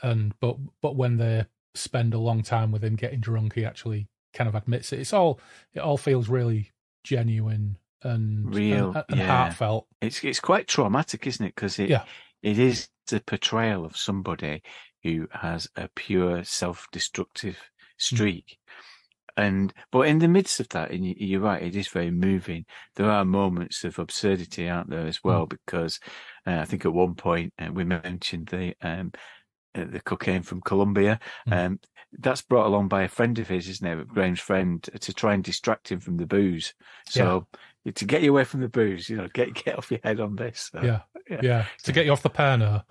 But when they spend a long time with him getting drunk, he actually kind of admits it. It all feels really genuine and real and heartfelt. It's quite traumatic, isn't it? Because it is the portrayal of somebody who has a pure self-destructive streak. But in the midst of that, and you're right, it is very moving. There are moments of absurdity, aren't there, as well? Because I think at one point we mentioned the cocaine from Colombia. That's brought along by a friend of his, isn't it? Graham's friend, to try and distract him from the booze. So to get you away from the booze, get off your head on this. So, to get you off the Pernod.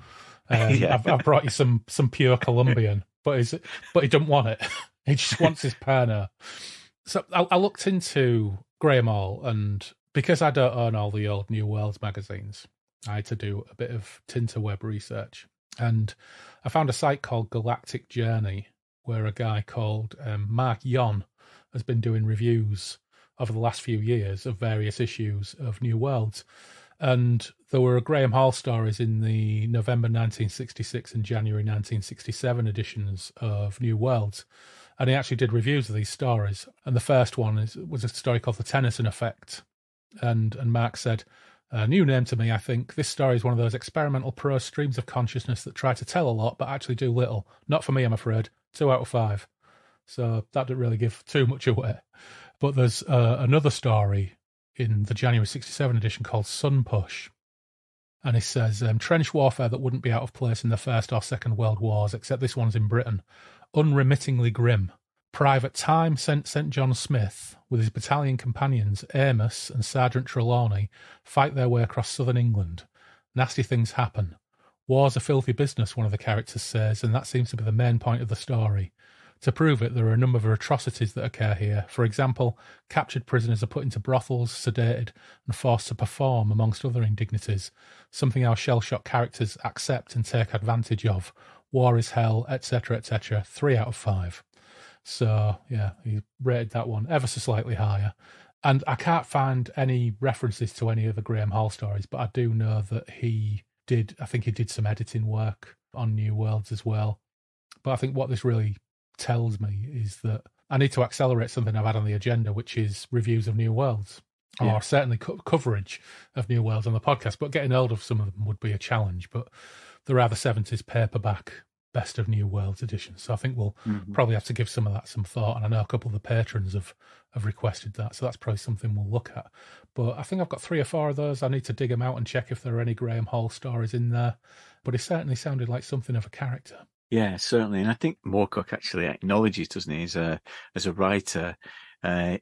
I've brought you some pure Colombian, but he doesn't want it. He just wants his Pernod. So I looked into Graham Hall, and because I don't own all the old New Worlds magazines, I had to do a bit of Tinterweb research. And I found a site called Galactic Journey, where a guy called Mark Yon has been doing reviews over the last few years of various issues of New Worlds. And there were Graham Hall stories in the November 1966 and January 1967 editions of New Worlds. And he actually did reviews of these stories. And the first one was a story called The Tennyson Effect. And Mark said, a new name to me, I think. This story is one of those experimental prose streams of consciousness that try to tell a lot, but actually do little. Not for me, I'm afraid. 2 out of 5. So that didn't really give too much away. But there's another story in the January 67 edition called Sun Push. And it says, trench warfare that wouldn't be out of place in the First or Second World Wars, except this one's in Britain. Unremittingly grim. Private Time St. John Smith, with his battalion companions Amos and Sergeant Trelawney, fight their way across southern England. Nasty things happen. War's a filthy business, one of the characters says, and that seems to be the main point of the story. To prove it, there are a number of atrocities that occur here. For example, captured prisoners are put into brothels, sedated, and forced to perform, amongst other indignities, something our shell-shocked characters accept and take advantage of. War is hell, etc., etc. 3 out of 5. So, he rated that one ever so slightly higher. And I can't find any references to any of the Graham Hall stories, but I do know that he did some editing work on New Worlds as well. But I think what this really tells me is that I need to accelerate something I've had on the agenda, which is reviews of New Worlds, or certainly coverage of New Worlds on the podcast. But getting hold of some of them would be a challenge. But there are the 70s paperback Best of New Worlds edition. So I think we'll probably have to give some of that some thought. And I know a couple of the patrons have requested that. So that's probably something we'll look at. But I think I've got 3 or 4 of those. I need to dig them out and check if there are any Graham Hall stories in there. But it certainly sounded like something of a character. Yeah, certainly. And I think Moorcock actually acknowledges, doesn't he, as a writer,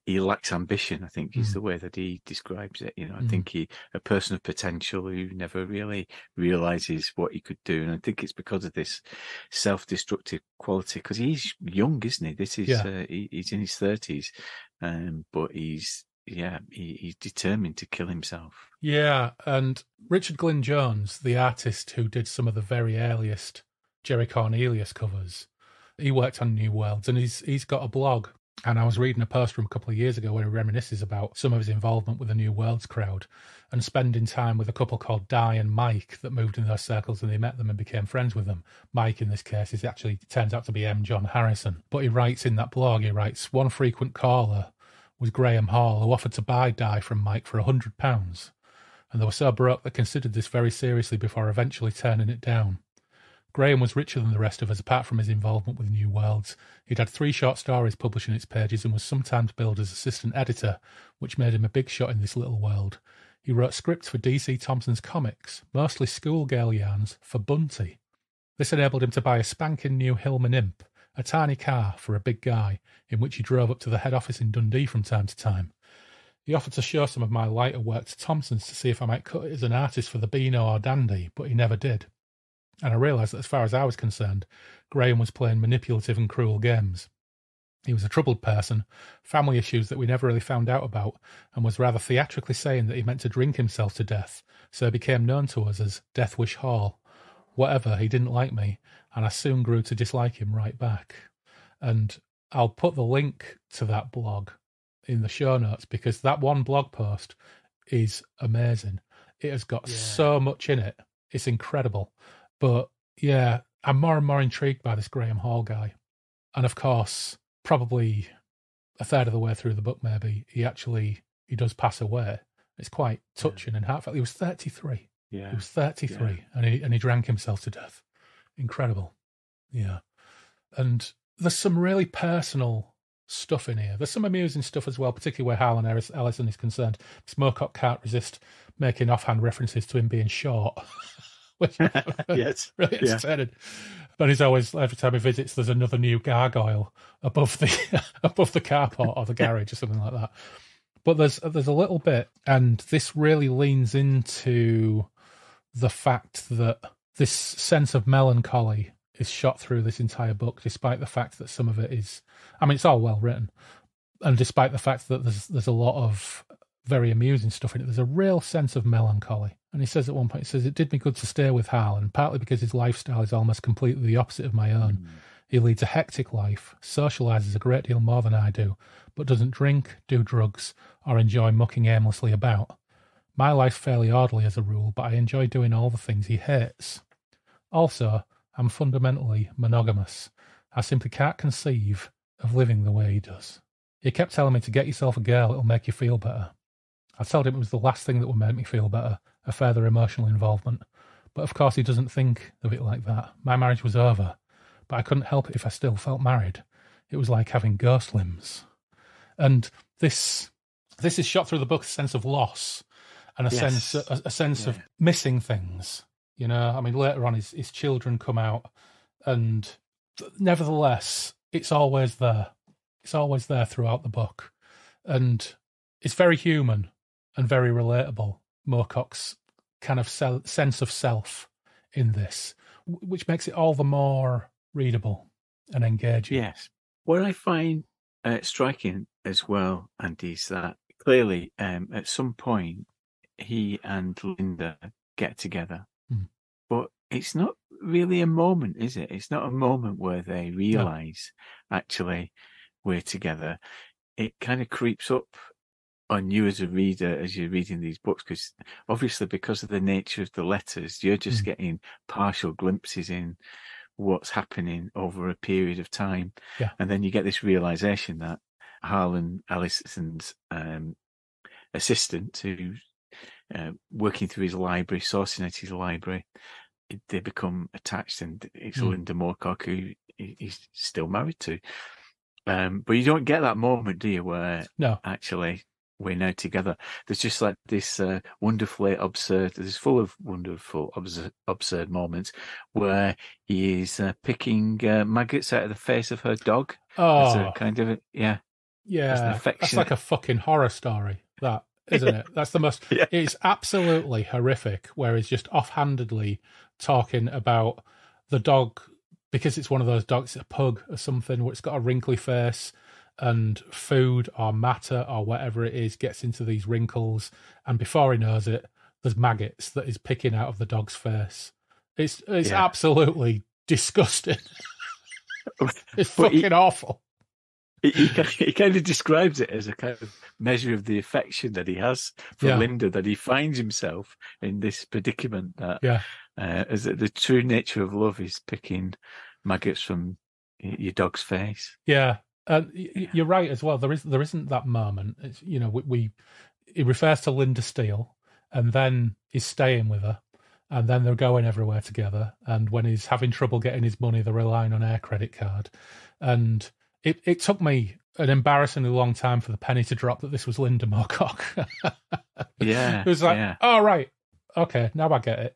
he lacks ambition, I think is the way that he describes it. I think a person of potential who never really realizes what he could do. And I think it's because of this self-destructive quality, because he's young, isn't he? This is, he's in his 30s, but he's determined to kill himself. Yeah. And Richard Glyn Jones, the artist who did some of the very earliest Jerry Cornelius covers, he worked on New Worlds, and he's got a blog And I was reading a post from a couple of years ago where he reminisces about some of his involvement with the New Worlds crowd and spending time with a couple called Di and Mike that moved in those circles, and he met them and became friends with them. Mike, in this case, turns out to be M. John Harrison. But he writes in that blog, one frequent caller was Graham Hall, who offered to buy Di from Mike for £100. And they were so broke they considered this very seriously before eventually turning it down. Graham was richer than the rest of us, apart from his involvement with New Worlds. He'd had 3 short stories published in its pages and was sometimes billed as assistant editor, which made him a big shot in this little world. He wrote scripts for DC Thompson's comics, mostly schoolgirl yarns, for Bunty. This enabled him to buy a spanking new Hillman Imp, a tiny car for a big guy, in which he drove up to the head office in Dundee from time to time. He offered to show some of my lighter work to Thompson's to see if I might cut it as an artist for the Beano or Dandy, but he never did. And I realised that as far as I was concerned, Graham was playing manipulative and cruel games. He was a troubled person, family issues that we never really found out about, and was rather theatrically saying that he meant to drink himself to death, so he became known to us as Death Wish Hall. Whatever, he didn't like me, and I soon grew to dislike him right back. And I'll put the link to that blog in the show notes, because that one blog post is amazing. It has got so much in it. It's incredible. But yeah, I'm more and more intrigued by this Graham Hall guy. And of course, probably a third of the way through the book, maybe, he does pass away. It's quite touching and heartfelt. He was 33. Yeah. He was 33 and he drank himself to death. Incredible. Yeah. And there's some really personal stuff in here. There's some amusing stuff as well, particularly where Harlan Ellison is concerned. Moorcock can't resist making offhand references to him being short. Which yes, really entertaining. But he's always, every time he visits, there's another new gargoyle above the carport or the garage or something like that. But there's a little bit, and this really leans into the fact that this sense of melancholy is shot through this entire book, despite the fact that some of it is, I mean, it's all well written, and despite the fact that there's a lot of very amusing stuff in it, there's a real sense of melancholy. And he says at one point, it did me good to stay with Harlan, partly because his lifestyle is almost completely the opposite of my own. He leads a hectic life, socialises a great deal more than I do, but doesn't drink, do drugs, or enjoy mucking aimlessly about. My life's fairly orderly as a rule, but I enjoy doing all the things he hates. Also, I'm fundamentally monogamous. I simply can't conceive of living the way he does. He kept telling me to get yourself a girl, it'll make you feel better. I told him it was the last thing that would make me feel better, a further emotional involvement. But of course he doesn't think of it like that. My marriage was over, but I couldn't help it if I still felt married. It was like having ghost limbs. And this is shot through the book, a sense of loss and a sense of missing things. You know, I mean, later on his children come out, and nevertheless, it's always there. It's always there throughout the book. And it's very human and very relatable, Moorcock's kind of sense of self in this, which makes it all the more readable and engaging. Yes. What I find striking as well, Andy, is that clearly at some point he and Linda get together, but it's not really a moment, is it? It's not a moment where they realise actually we're together. It kind of creeps up on you as a reader as you're reading these books, because obviously because of the nature of the letters, you're just getting partial glimpses in what's happening over a period of time. Yeah. And then you get this realization that Harlan Ellison's assistant, who's working through his library, sourcing at his library, they become attached, and it's Linda Moorcock, who he's still married to. But you don't get that moment, do you, where actually we're now together? There's just like this wonderfully absurd, there's full of wonderful absurd moments where he is picking maggots out of the face of her dog. As a kind of that's like a fucking horror story, that, isn't it? That's the most it's absolutely horrific, where he's just offhandedly talking about the dog, because it's one of those dogs, a pug or something, where it's got a wrinkly face, and food or matter or whatever it is gets into these wrinkles, and before he knows it, there's maggots that he's picking out of the dog's face. It's absolutely disgusting. It's fucking awful. He kind of describes it as a kind of measure of the affection that he has for Linda, that he finds himself in this predicament that as the true nature of love is picking maggots from your dog's face. Yeah, you're right as well. There isn't that moment. It's, he refers to Linda Steele, and then he's staying with her, and then they're going everywhere together. And when he's having trouble getting his money, they're relying on her credit card. And it took me an embarrassingly long time for the penny to drop that this was Linda Moorcock. Yeah, it was like, oh right, okay, now I get it.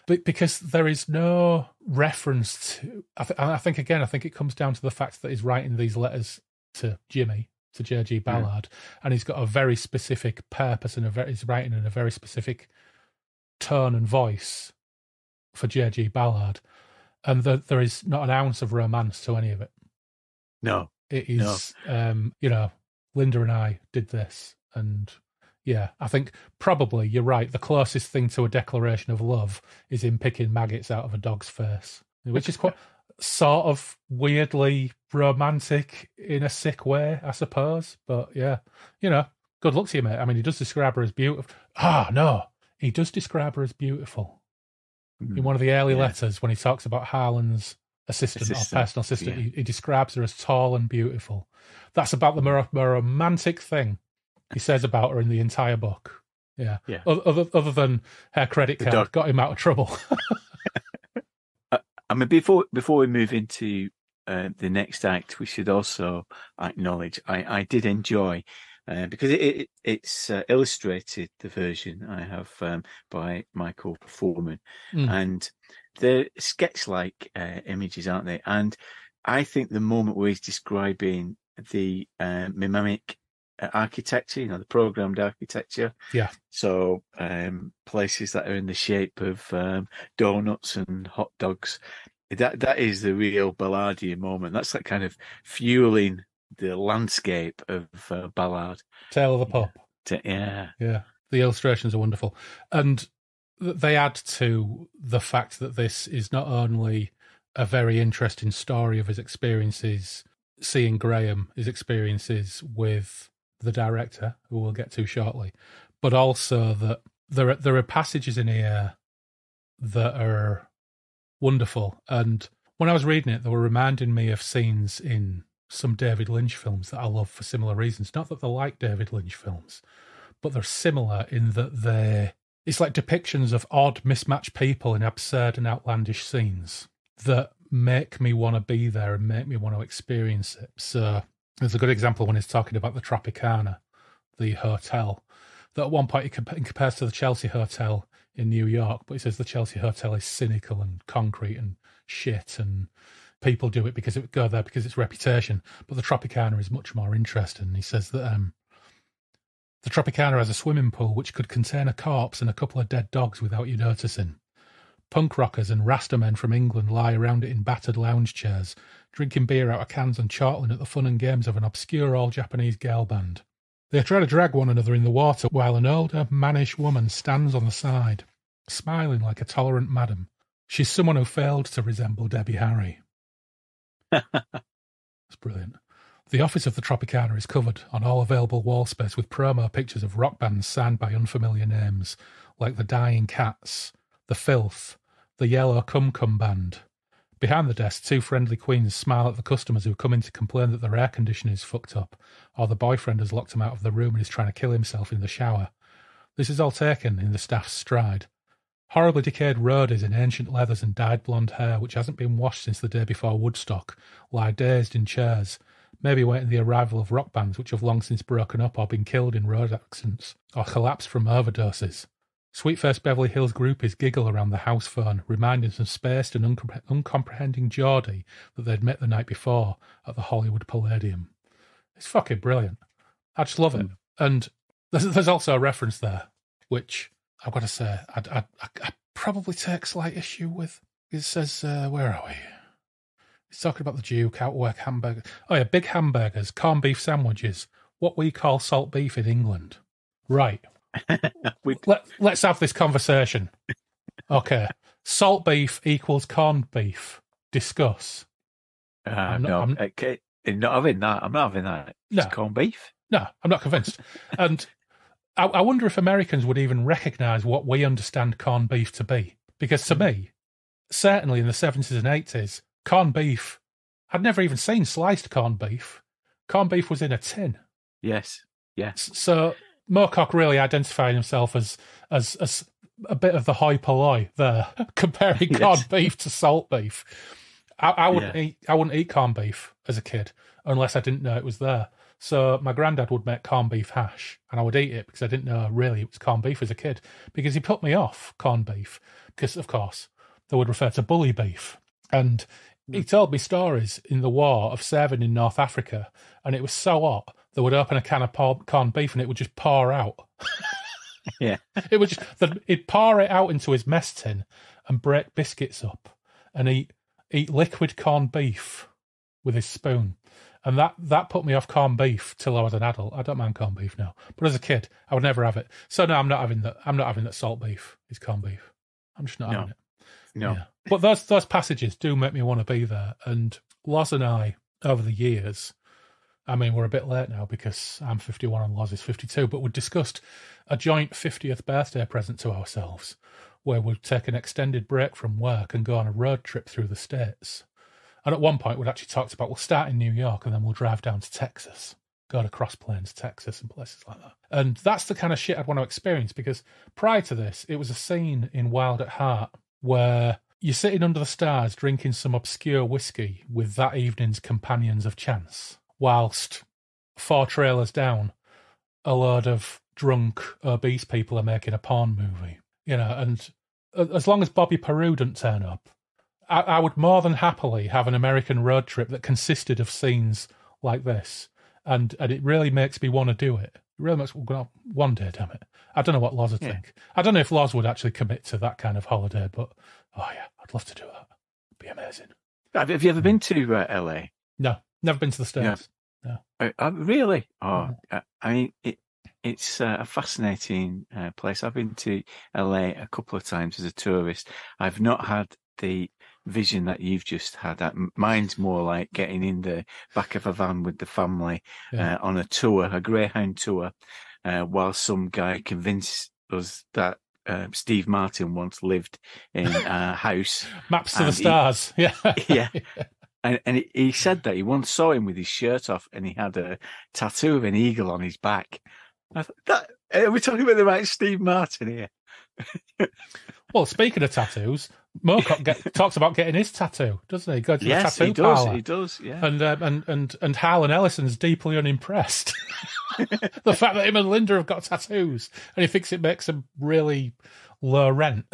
But because there is no reference to, I think it comes down to the fact that he's writing these letters to Jimmy, to J.G. Ballard, and he's got a very specific purpose and he's writing in a very specific tone and voice for J.G. Ballard, and there is not an ounce of romance to any of it. No, it is. No. Linda and I did this, and yeah, I think probably you're right. The closest thing to a declaration of love is him picking maggots out of a dog's face, which is quite sort of weirdly romantic in a sick way, I suppose. But yeah, good luck to you, mate. I mean, he does describe her as beautiful. No, he does describe her as beautiful. In one of the early letters, when he talks about Harlan's assistant or personal assistant, he describes her as tall and beautiful. That's about the more romantic thing he says about her in the entire book. Yeah. Other than her credit card got him out of trouble. I mean, before we move into the next act, we should also acknowledge I did enjoy, because it's illustrated, the version I have by Michael Foreman, and they're sketch-like images, aren't they? And I think the moment where he's describing the mnemonic architecture, the programmed architecture. Yeah. So places that are in the shape of donuts and hot dogs. That is the real Ballardian moment. That's like kind of fueling the landscape of Ballard. Tale of the Pup. Yeah. The illustrations are wonderful, and they add to the fact that this is not only a very interesting story of his experiences seeing Graham, his experiences with the director, who we'll get to shortly, but also that there are passages in here that are wonderful. And when I was reading it, they were reminding me of scenes in some David Lynch films that I love for similar reasons. Not that they're like David Lynch films, but they're similar in that it's like depictions of odd, mismatched people in absurd and outlandish scenes that make me want to be there and make me want to experience it. So there's a good example when he's talking about the Tropicana, the hotel, that at one point he compares to the Chelsea Hotel in New York, but he says the Chelsea Hotel is cynical and concrete and shit, and people do it because it would go there because it's reputation. But the Tropicana is much more interesting. He says that the Tropicana has a swimming pool which could contain a corpse and a couple of dead dogs without you noticing. Punk rockers and Rasta men from England lie around it in battered lounge chairs, drinking beer out of cans and chortling at the fun and games of an obscure all-Japanese girl band. They try to drag one another in the water while an older, mannish woman stands on the side, smiling like a tolerant madam. She's someone who failed to resemble Debbie Harry. It's brilliant. The office of the Tropicana is covered on all available wall space with promo pictures of rock bands signed by unfamiliar names, like the Dying Cats, the Filth, the Yellow Cum Cum Band. Behind the desk, two friendly queens smile at the customers who come in to complain that their air conditioner is fucked up, or the boyfriend has locked them out of the room and is trying to kill himself in the shower. This is all taken in the staff's stride. Horribly decayed roadies in ancient leathers and dyed blonde hair, which hasn't been washed since the day before Woodstock, lie dazed in chairs, maybe waiting the arrival of rock bands which have long since broken up or been killed in road accidents, or collapsed from overdoses. Sweet-faced Beverly Hills groupies giggle around the house phone, reminding some spaced and uncomprehending Geordie that they'd met the night before at the Hollywood Palladium. It's fucking brilliant. I just love it. And there's also a reference there, which I've got to say, I probably take slight issue with. It says, where are we? He's talking about the Duke, outwork hamburgers. Oh yeah, big hamburgers, corned beef sandwiches, what we call salt beef in England. Right. Let's have this conversation. Okay. Salt beef equals corned beef. Discuss. No. not having that. I'm not having that. It's corned beef. No, I'm not convinced. And I wonder if Americans would even recognise what we understand corned beef to be. Because to me, certainly in the 70s and 80s, corned beef, I'd never even seen sliced corned beef. Corned beef was in a tin. Yes. So Moorcock really identifying himself as a bit of the hoi polloi there, comparing corned beef to salt beef. I wouldn't eat corned beef as a kid unless I didn't know it was there. So my granddad would make corned beef hash, and I would eat it because I didn't know really it was corned beef as a kid, because he put me off corned beef because, of course, they would refer to bully beef. And he told me stories in the war of serving in North Africa, and it was so hot they would open a can of corned beef and it would just pour out. Yeah, it would he'd pour it out into his mess tin and break biscuits up and eat liquid corned beef with his spoon. And that put me off corned beef till I was an adult. I don't mind corned beef now, but as a kid, I would never have it. So no, I'm not having that. I'm not having that salt beef is corned beef. I'm just not having it. No. Yeah. But those passages do make me want to be there. And Loz and I, over the years, I mean, we're a bit late now because I'm 51 and Loz is 52, but we discussed a joint 50th birthday present to ourselves, where we'd take an extended break from work and go on a road trip through the States. And at one point, we'd actually talked about, we'll start in New York and then we'll drive down to Texas, go to Cross Plains, Texas, and places like that. And that's the kind of shit I'd want to experience, because prior to this, it was a scene in Wild at Heart where you're sitting under the stars drinking some obscure whiskey with that evening's companions of chance, whilst 4 trailers down, a load of drunk, obese people are making a porn movie. You know, and as long as Bobby Peru doesn't turn up, I would more than happily have an American road trip that consisted of scenes like this. And it really makes me want to do it. It really makes me go, one day, damn it. I don't know what Loz would think. I don't know if Loz would actually commit to that kind of holiday, but, oh yeah, I'd love to do that. It'd be amazing. Have you ever been to LA? No, never been to the States. No. Really? Oh, I mean, it's a fascinating place. I've been to LA a couple of times as a tourist. I've not had the vision that you've just had. Mine's more like getting in the back of a van with the family on a tour, a Greyhound tour, while some guy convinced us that Steve Martin once lived in a house. Maps to the stars. Yeah. And he said that he once saw him with his shirt off and he had a tattoo of an eagle on his back. I thought, are we talking about the right Steve Martin here? Well, speaking of tattoos, Moorcock talks about getting his tattoo, doesn't he? Go to the tattoo parlour. He does, yeah. And Harlan Ellison's deeply unimpressed. The fact that him and Linda have got tattoos, and he thinks it makes them really low rent.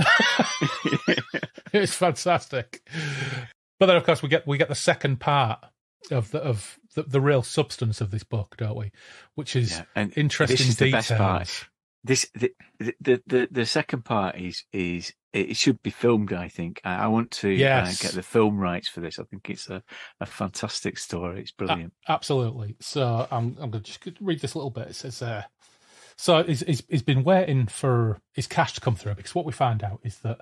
It's fantastic. But then, of course, we get the second part of the real substance of this book, don't we? Which is interesting this is details. The best part. The second part is it should be filmed. I think I want to get the film rights for this. I think it's a fantastic story. It's brilliant. Absolutely. So I'm going to just read this little bit. It says, so he's been waiting for his cash to come through, because what we find out is that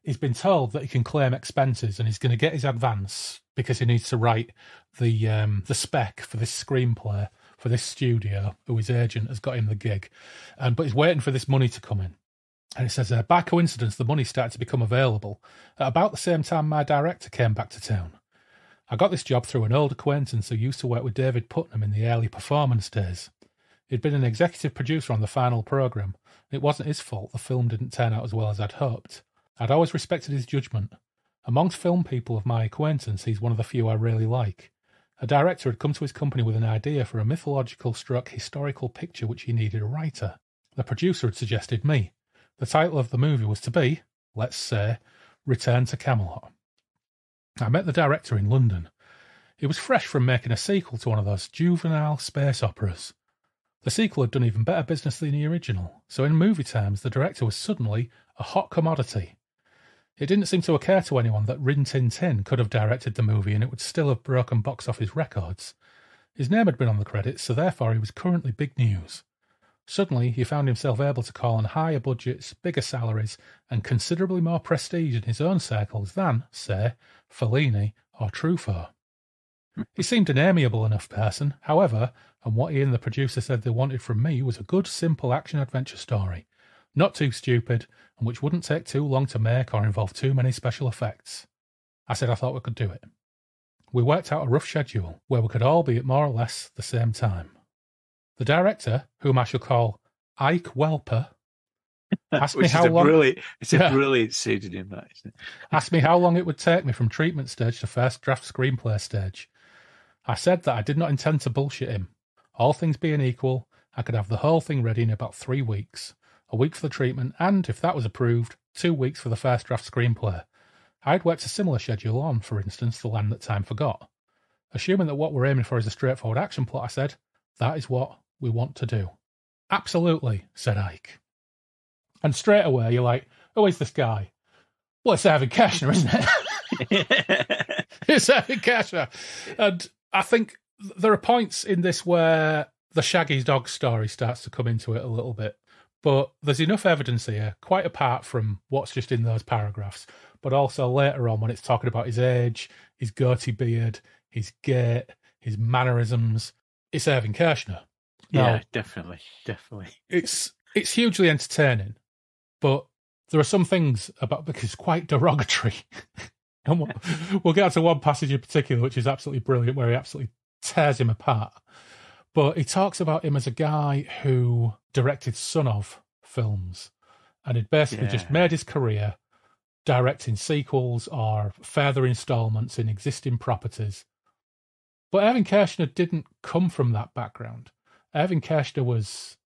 he's been told that he can claim expenses and he's going to get his advance because he needs to write the spec for this screenplay for this studio, who his agent has got him the gig. But he's waiting for this money to come in. And it says, by coincidence, the money started to become available at about the same time my director came back to town. I got this job through an old acquaintance who used to work with David Putnam in the early performance days. He'd been an executive producer on the final programme. It wasn't his fault the film didn't turn out as well as I'd hoped. I'd always respected his judgment. Amongst film people of my acquaintance, he's one of the few I really like. A director had come to his company with an idea for a mythological/historical picture which he needed a writer. The producer had suggested me. The title of the movie was to be, let's say, Return to Camelot. I met the director in London. He was fresh from making a sequel to one of those juvenile space operas. The sequel had done even better business than the original, so in movie terms the director was suddenly a hot commodity. It didn't seem to occur to anyone that Rin Tin Tin could have directed the movie and it would still have broken box office records. His name had been on the credits, so therefore he was currently big news. Suddenly he found himself able to call on higher budgets, bigger salaries, and considerably more prestige in his own circles than, say, Fellini or Truffaut. He seemed an amiable enough person, however, and what he and the producer said they wanted from me was a good, simple action-adventure story. Not too stupid, and which wouldn't take too long to make or involve too many special effects. I said I thought we could do it. We worked out a rough schedule where we could all be at more or less the same time. The director, whom I shall call Ike Welper, asked me how long... It's a brilliant pseudonym, that, isn't it? Asked me how long it would take me from treatment stage to first draft screenplay stage. I said that I did not intend to bullshit him. All things being equal, I could have the whole thing ready in about 3 weeks. A week for the treatment, and, if that was approved, 2 weeks for the first draft screenplay. I'd worked a similar schedule on, for instance, The Land That Time Forgot. Assuming that what we're aiming for is a straightforward action plot, I said, that is what we want to do. Absolutely, said Ike. And straight away, you're like, who is this guy? Well, it's Irving Kershner, isn't it? It's Irving Kershner. And I think there are points in this where the Shaggy's dog story starts to come into it a little bit. But there's enough evidence here, quite apart from what's just in those paragraphs, but also later on when it's talking about his age, his goatee beard, his gait, his mannerisms. It's Irving Kershner. Yeah, definitely. It's hugely entertaining, but there are some things about, because it's quite derogatory. And we'll get to one passage in particular, which is absolutely brilliant, where he absolutely tears him apart. But he talks about him as a guy who directed son-of films, and had basically just made his career directing sequels or further installments in existing properties. But Irving Kershner didn't come from that background. Irving Kershner was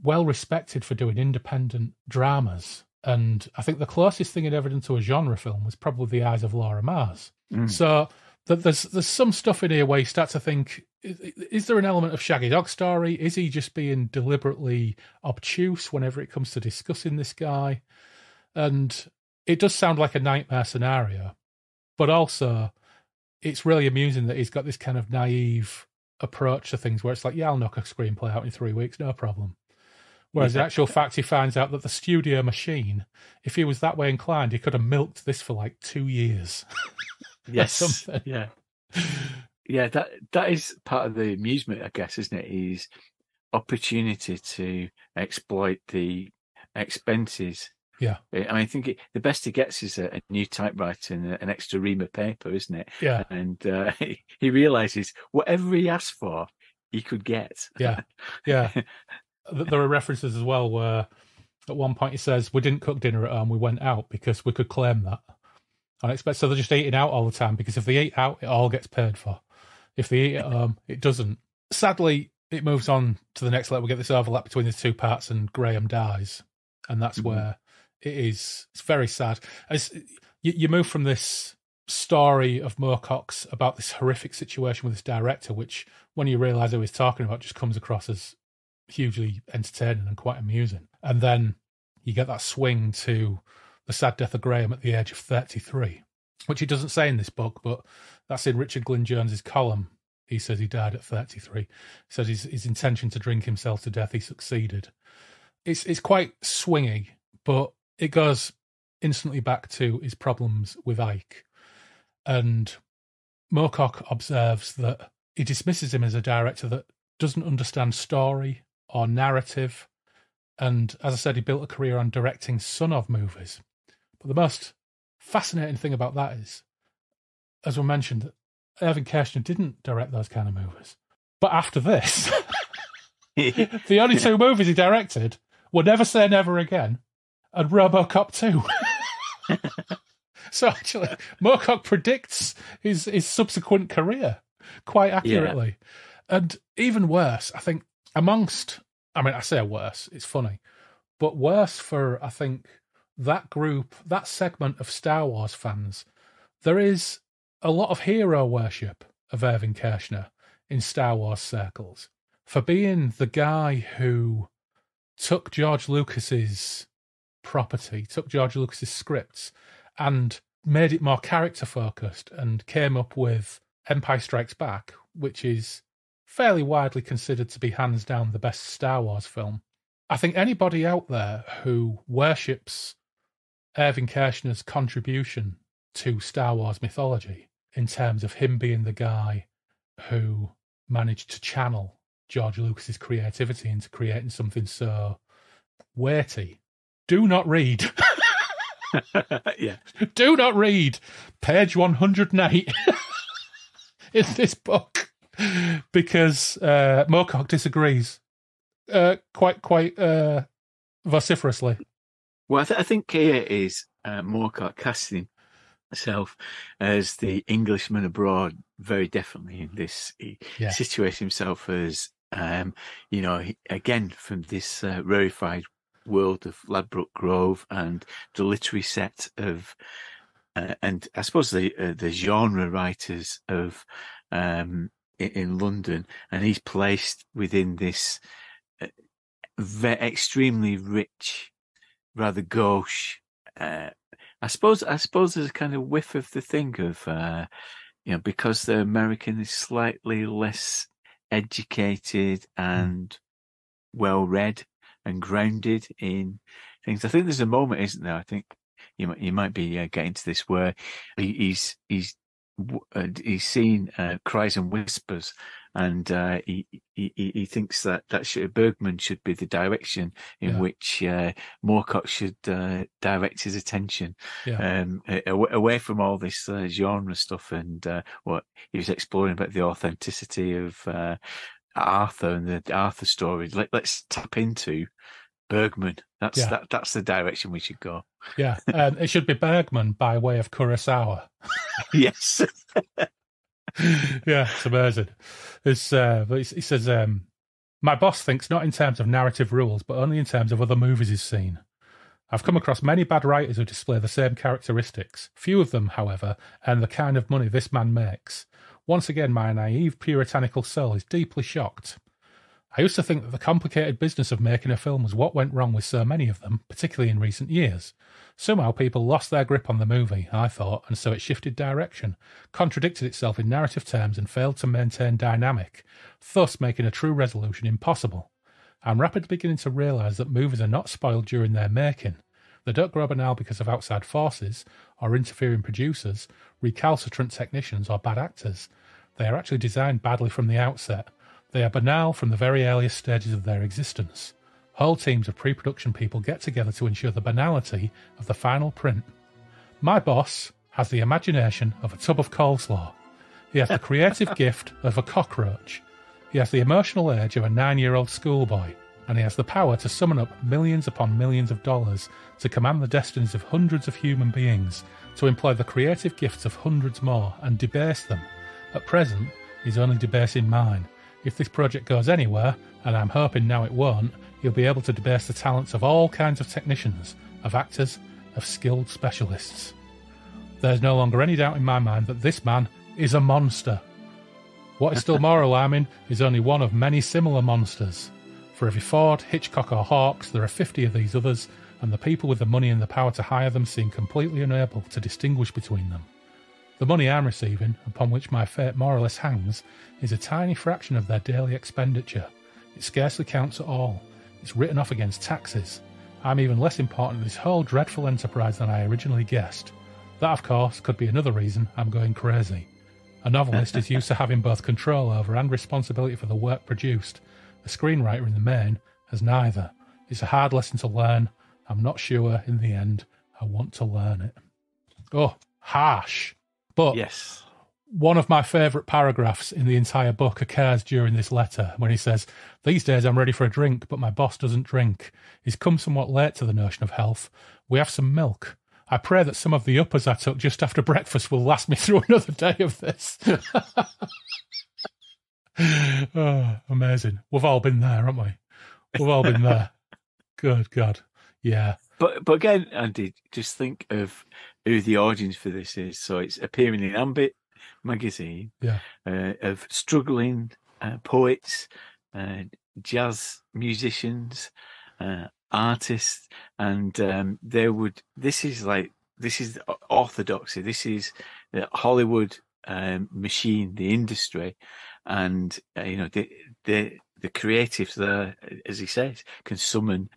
well respected for doing independent dramas, and I think the closest thing he'd ever done to a genre film was probably The Eyes of Laura Mars. So there's some stuff in here where you start to think, is there an element of Shaggy Dog Story? Is he just being deliberately obtuse whenever it comes to discussing this guy? And it does sound like a nightmare scenario, but also it's really amusing that he's got this kind of naive approach to things where it's like, yeah, I'll knock a screenplay out in 3 weeks, no problem. Whereas in actual fact, he finds out that the studio machine, if he was that way inclined, he could have milked this for like 2 years. Yes. Yeah, that is part of the amusement, I guess, isn't it? His opportunity to exploit the expenses. Yeah. I mean, I think the best he gets is a new typewriter and an extra ream of paper, isn't it? Yeah. And he realises whatever he asked for, he could get. Yeah. There are references as well where at one point he says, we didn't cook dinner at home, we went out because we could claim that. So they're just eating out all the time, because if they eat out, it all gets paid for. If they eat at home, it doesn't. Sadly, it moves on to the next level. We get this overlap between the two parts, and Graham dies. And that's where it's very sad. As you move from this story of Moorcock's about this horrific situation with this director, which, when you realise who he's talking about, just comes across as hugely entertaining and quite amusing. And then you get that swing to the sad death of Graham at the age of 33, which he doesn't say in this book, but that's in Richard Glyn Jones's column. He says he died at 33. He says his intention to drink himself to death, he succeeded. It's quite swingy, but it goes instantly back to his problems with Ike. And Moorcock observes that he dismisses him as a director that doesn't understand story or narrative. And as I said, he built a career on directing son-of movies. But the most fascinating thing about that is, as we mentioned, Irving Kershner didn't direct those kind of movies. But after this, the only two movies he directed were Never Say Never Again and RoboCop 2. So actually, Moorcock predicts his subsequent career quite accurately. Yeah. And even worse, I think, I say worse, it's funny, but worse for, I think, that group, that segment of Star Wars fans, there is a lot of hero worship of Irving Kershner in Star Wars circles for being the guy who took George Lucas's property, took George Lucas's scripts and made it more character-focused and came up with Empire Strikes Back, which is fairly widely considered to be hands down the best Star Wars film. I think anybody out there who worships Irving Kershner's contribution to Star Wars mythology, in terms of him being the guy who managed to channel George Lucas's creativity into creating something so weighty. Do not read. Yeah. Do not read page 108 in this book, because Moorcock disagrees quite vociferously. Well, I think here is Moorcock casting himself as the Englishman abroad very definitely in this. He situates himself as, again, from this rarefied world of Ladbroke Grove and the literary set of, and I suppose the genre writers of in London, and he's placed within this extremely rich, rather gauche. I suppose there's a kind of whiff of the thing of, because the American is slightly less educated and well read and grounded in things. I think there's a moment, isn't there? I think you might be getting to this where he's seen Cries and Whispers, and he thinks that Bergman should be the direction in which Moorcock should direct his attention, away from all this genre stuff and what he was exploring about the authenticity of Arthur and the Arthur story. Let's tap into Bergman. That's the direction we should go. Yeah, it should be Bergman by way of Kurosawa. Yes. Yeah, it's amazing. He says, my boss thinks not in terms of narrative rules, but only in terms of other movies he's seen. I've come across many bad writers who display the same characteristics. Few of them, however, earn the kind of money this man makes. Once again, my naive, puritanical soul is deeply shocked. I used to think that the complicated business of making a film was what went wrong with so many of them, particularly in recent years. Somehow people lost their grip on the movie, I thought, and so it shifted direction, contradicted itself in narrative terms and failed to maintain dynamic, thus making a true resolution impossible. I'm rapidly beginning to realise that movies are not spoiled during their making. They don't grow banal because of outside forces, or interfering producers, recalcitrant technicians, or bad actors. They are actually designed badly from the outset. They are banal from the very earliest stages of their existence. Whole teams of pre-production people get together to ensure the banality of the final print. My boss has the imagination of a tub of coleslaw. He has the creative gift of a cockroach. He has the emotional age of a 9-year-old schoolboy. And he has the power to summon up millions upon millions of dollars to command the destinies of hundreds of human beings, to employ the creative gifts of hundreds more and debase them. At present, he's only debasing mine. If this project goes anywhere, and I'm hoping now it won't, he'll be able to debase the talents of all kinds of technicians, of actors, of skilled specialists. There's no longer any doubt in my mind that this man is a monster. What is still more alarming is only one of many similar monsters. For every Ford, Hitchcock or Hawks, there are 50 of these others, and the people with the money and the power to hire them seem completely unable to distinguish between them. The money I'm receiving, upon which my fate more or less hangs, is a tiny fraction of their daily expenditure. It scarcely counts at all. It's written off against taxes. I'm even less important to this whole dreadful enterprise than I originally guessed. That, of course, could be another reason I'm going crazy. A novelist is used to having both control over and responsibility for the work produced. A screenwriter in the main has neither. It's a hard lesson to learn. I'm not sure, in the end, I want to learn it. Oh, harsh. But yes, one of my favourite paragraphs in the entire book occurs during this letter when he says, "These days I'm ready for a drink, but my boss doesn't drink. He's come somewhat late to the notion of health. We have some milk. I pray that some of the uppers I took just after breakfast will last me through another day of this." Oh, amazing. We've all been there, haven't we? We've all been there. Good God. Yeah. But again, Andy, just think of who the audience for this is. So it's appearing in Ambit magazine, of struggling poets, jazz musicians, artists, and this is orthodoxy. This is the Hollywood machine, the industry, and the creatives there, as he says, can summon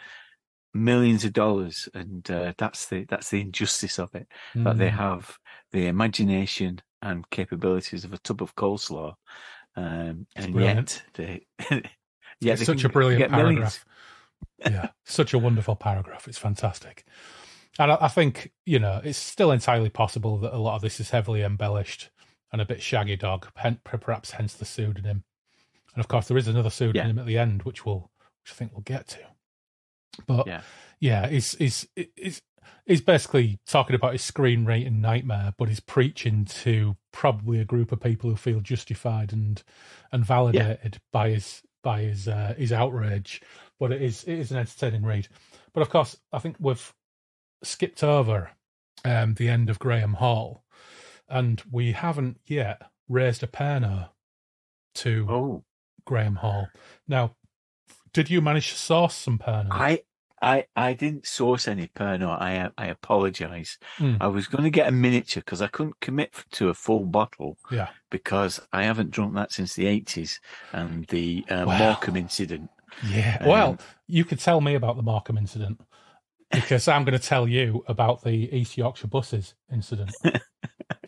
millions of dollars, and that's the injustice of it, that they have the imagination and capabilities of a tub of coleslaw, and brilliant. yet it's such a brilliant paragraph. Yeah, such a wonderful paragraph. It's fantastic. And I think, it's still entirely possible that a lot of this is heavily embellished and a bit shaggy dog, perhaps hence the pseudonym. And of course, there is another pseudonym at the end, which I think we'll get to. But he's basically talking about his screenwriting nightmare, but he's preaching to probably a group of people who feel justified and validated by his outrage. But it is an entertaining read. But of course, I think we've skipped over the end of Graham Hall, and we haven't yet raised a Pernod to Graham Hall. Now, did you manage to source some Pernod? I didn't source any Pernod. I apologise. I was going to get a miniature because I couldn't commit to a full bottle. Yeah, because I haven't drunk that since the 80s and the Moorcock incident. Yeah, well, you could tell me about the Moorcock incident because I'm going to tell you about the East Yorkshire buses incident,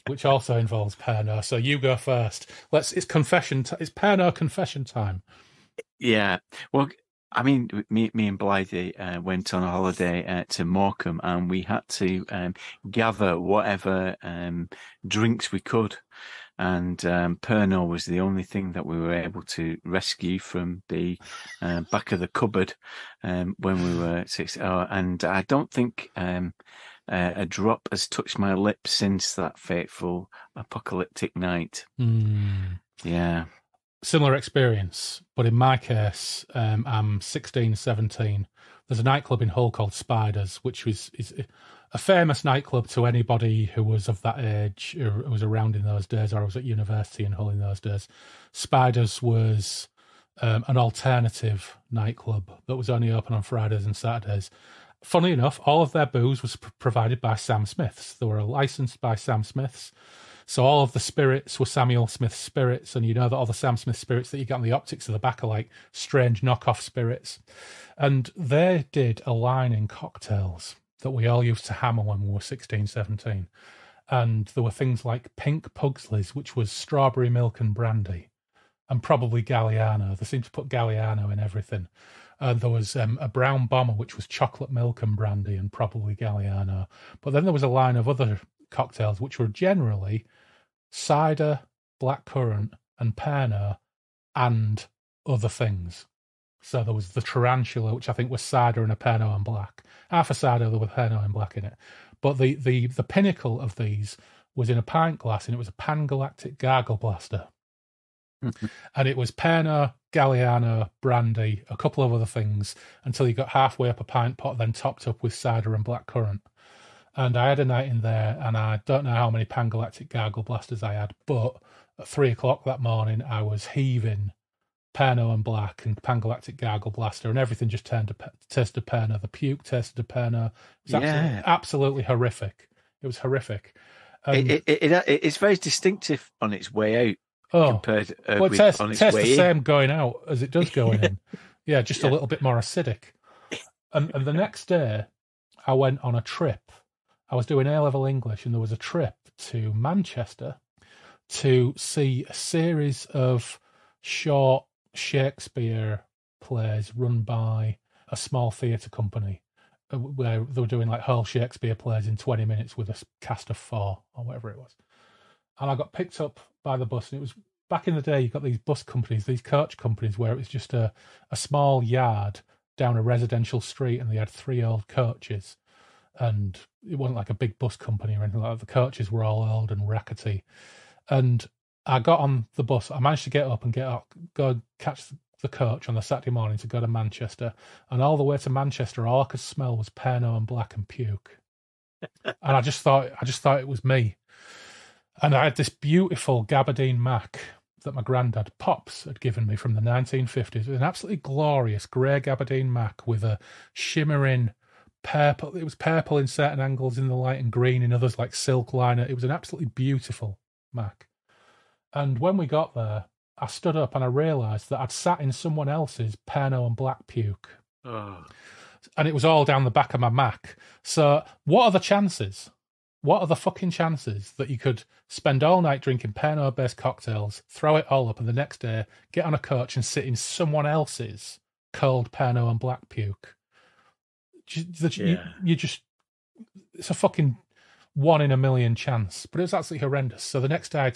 which also involves Pernod. So you go first. It's confession. It's Pernod confession time. Yeah. Well, I mean, me and Blythe went on a holiday to Moorcock, and we had to gather whatever drinks we could. And Pernod was the only thing that we were able to rescue from the back of the cupboard when we were 6. And I don't think a drop has touched my lips since that fateful apocalyptic night. Yeah. Similar experience, but in my case, I'm 16, 17. There's a nightclub in Hull called Spiders, which is a famous nightclub to anybody who was of that age, or was around in those days, or was at university in Hull in those days. Spiders was an alternative nightclub that was only open on Fridays and Saturdays. Funnily enough, all of their booze was provided by Sam Smith's. They were licensed by Sam Smith's. So all of the spirits were Samuel Smith spirits, and you know that all the Sam Smith spirits that you get on the optics of the back are like strange knockoff spirits. And they did a line in cocktails that we all used to hammer when we were 16, 17. And there were things like Pink Pugsley's, which was strawberry milk and brandy, and probably Galliano. They seemed to put Galliano in everything. There was a brown bomber, which was chocolate milk and brandy, and probably Galliano. But then there was a line of other cocktails, which were generally cider, blackcurrant, and Pernod, and other things. So there was the tarantula, which I think was cider and a Pernod and black. Half a cider with Pernod and black in it. But the pinnacle of these was in a pint glass, and it was a Pan-Galactic Gargle Blaster. And it was Pernod, Galliano, brandy, a couple of other things, until you got halfway up a pint pot, then topped up with cider and blackcurrant. And I had a night in there, and I don't know how many Pan-Galactic Gargle Blasters I had, but at 3 o'clock that morning, I was heaving Pernod and black and Pan-Galactic Gargle Blaster, and everything just tasted Pernod. The puke tasted of Pernod. It was absolutely horrific. It was horrific. It's very distinctive on its way out. Compared well, it tastes the same going out as it does going in. Yeah, just a little bit more acidic. And the next day, I went on a trip. I was doing A-level English, and there was a trip to Manchester to see a series of short Shakespeare plays run by a small theatre company, where they were doing like whole Shakespeare plays in 20 minutes with a cast of 4 or whatever it was. And I got picked up by the bus, and it was back in the day. You got these bus companies, these coach companies, where it was just a small yard down a residential street, and they had 3 old coaches. And it wasn't like a big bus company or anything like that. The coaches were all old and rackety. And I got on the bus. I managed to get up and go catch the coach on the Saturday morning to go to Manchester. And all the way to Manchester, all I could smell was Pernod and black and puke. And I just thought it was me. And I had this beautiful Gabardine Mac that my granddad, Pops, had given me from the 1950s. It was an absolutely glorious grey Gabardine Mac with a shimmering purple. It was purple in certain angles in the light and green in others, like silk liner. It was an absolutely beautiful Mac. And when we got there, I stood up and I realised that I'd sat in someone else's Pernod and black puke. And it was all down the back of my Mac. So what are the chances what are the fucking chances that you could spend all night drinking Pernod-based cocktails, throw it all up, and the next day get on a coach and sit in someone else's cold Pernod and black puke? You just, it's a fucking 1 in a million chance. But it was absolutely horrendous. So the next day I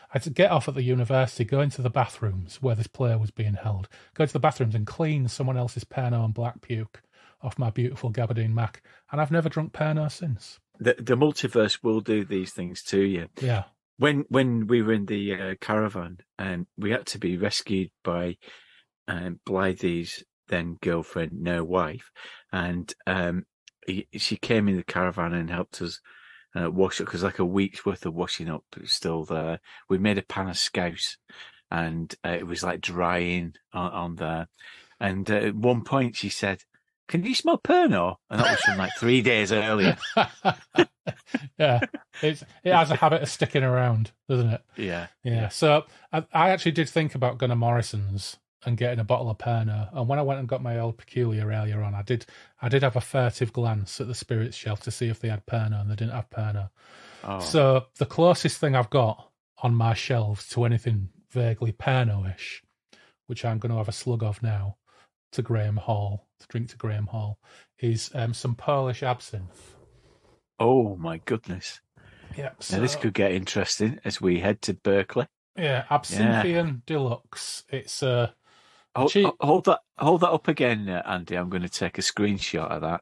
had to get off at the university, go into the bathrooms where this play was being held, go to the bathrooms and clean someone else's Pernod and black puke off my beautiful Gabardine Mac. And I've never drunk Pernod since. The multiverse will do these things to you. Yeah. When we were in the caravan, and we had to be rescued by Blythy's then girlfriend, now wife, and she came in the caravan and helped us wash up, because like a week's worth of washing up was still there. We made a pan of scouse, and it was like drying on there. And at one point she said, "Can you smell Pernod?" And that was from like 3 days earlier. Yeah, it has a habit of sticking around, doesn't it? Yeah. So I actually did think about going to Morrison's and getting a bottle of Pernod. And when I went and got my old Peculiar earlier on, I did have a furtive glance at the spirits shelf to see if they had Pernod, and they didn't have Pernod. Oh. So the closest thing I've got on my shelves to anything vaguely Pernod-ish, which I'm going to have a slug of now, to drink to Graham Hall, is some Polish absinthe. Oh my goodness! Yeah, so, now this could get interesting as we head to Berkeley. Yeah, Absinthian Deluxe. It's hold that up again, Andy. I'm going to take a screenshot of that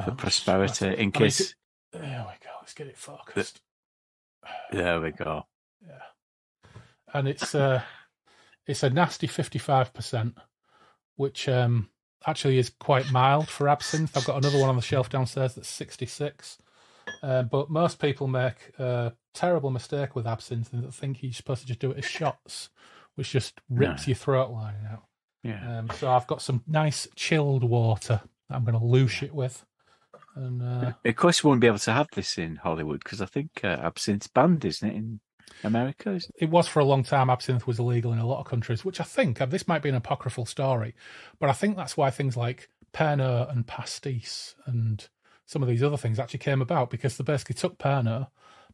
for prosperity in case. There we go. Let's get it focused. There we go. Yeah, and it's a nasty 55%. Which actually is quite mild for absinthe. I've got another one on the shelf downstairs that's 66. But most people make a terrible mistake with absinthe and think you're supposed to just do it as shots, which just rips your throat lining out. Yeah. So I've got some nice chilled water that I'm going to loosh it with. And of course, you won't be able to have this in Hollywood because I think absinthe's banned, isn't it, in America? It was for a long time. Absinthe was illegal in a lot of countries, which I think, this might be an apocryphal story, but I think that's why things like Pernod and pastis and some of these other things actually came about, because they basically took Pernod,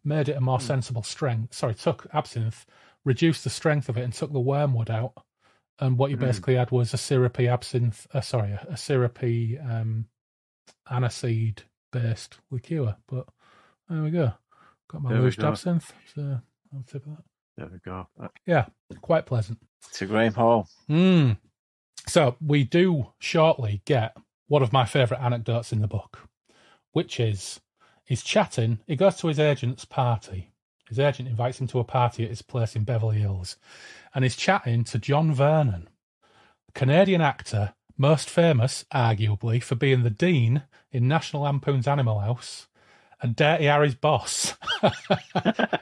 made it a more sensible strength. Sorry, took absinthe, reduced the strength of it and took the wormwood out. And what you basically had was a syrupy absinthe, a syrupy aniseed-based liqueur. But there we go. Got my loosed absinthe. So I'll tip of that. There we go. Yeah, quite pleasant. To Graham Hall. So we do shortly get one of my favourite anecdotes in the book, which is he's chatting. He goes to his agent's party. His agent invites him to a party at his place in Beverly Hills, and he's chatting to John Vernon, Canadian actor, most famous, arguably, for being the Dean in National Lampoon's Animal House, and Dirty Harry's boss.